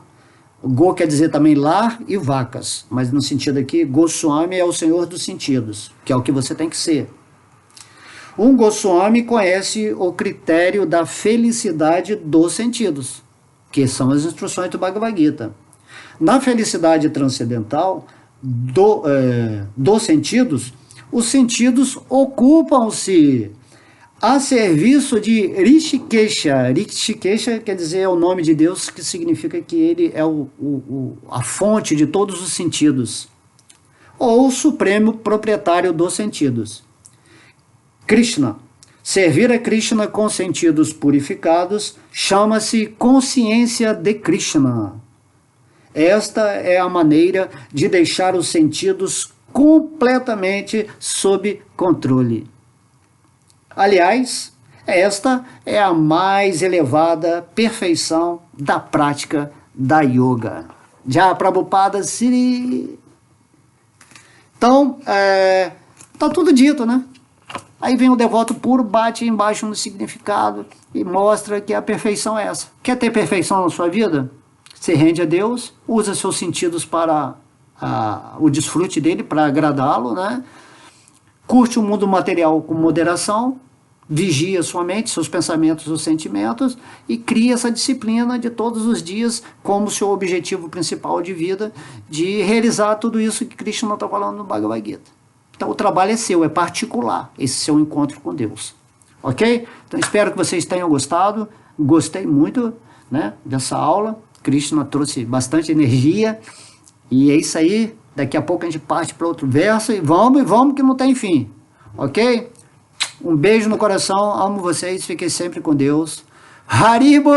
Go quer dizer também lar e vacas, mas no sentido aqui, Goswami é o senhor dos sentidos, que é o que você tem que ser. Um Goswami conhece o critério da felicidade dos sentidos, que são as instruções do Bhagavad Gita. Na felicidade transcendental dos sentidos, os sentidos ocupam-se a serviço de Rishikesha. Rishikesha quer dizer é o nome de Deus, que significa que ele é a fonte de todos os sentidos, ou o supremo proprietário dos sentidos. Krishna. Servir a Krishna com sentidos purificados chama-se consciência de Krishna. Esta é a maneira de deixar os sentidos completamente sob controle. Aliás, esta é a mais elevada perfeição da prática da yoga. Já Prabhupada Siri. Então, tá tudo dito, né? Aí vem o devoto puro, bate embaixo no significado e mostra que a perfeição é essa. Quer ter perfeição na sua vida? Se rende a Deus, usa seus sentidos para o desfrute dele, para agradá-lo, né? Curte o mundo material com moderação, vigia sua mente, seus pensamentos, seus sentimentos e cria essa disciplina de todos os dias como seu objetivo principal de vida, de realizar tudo isso que Krishna está falando no Bhagavad Gita. Então o trabalho é seu, é particular, esse seu encontro com Deus. Ok? Então espero que vocês tenham gostado. Gostei muito, né, dessa aula. Krishna trouxe bastante energia. E é isso aí. Daqui a pouco a gente parte para outro verso. E vamos que não tem fim. Ok? Um beijo no coração. Amo vocês. Fiquem sempre com Deus. Haribo!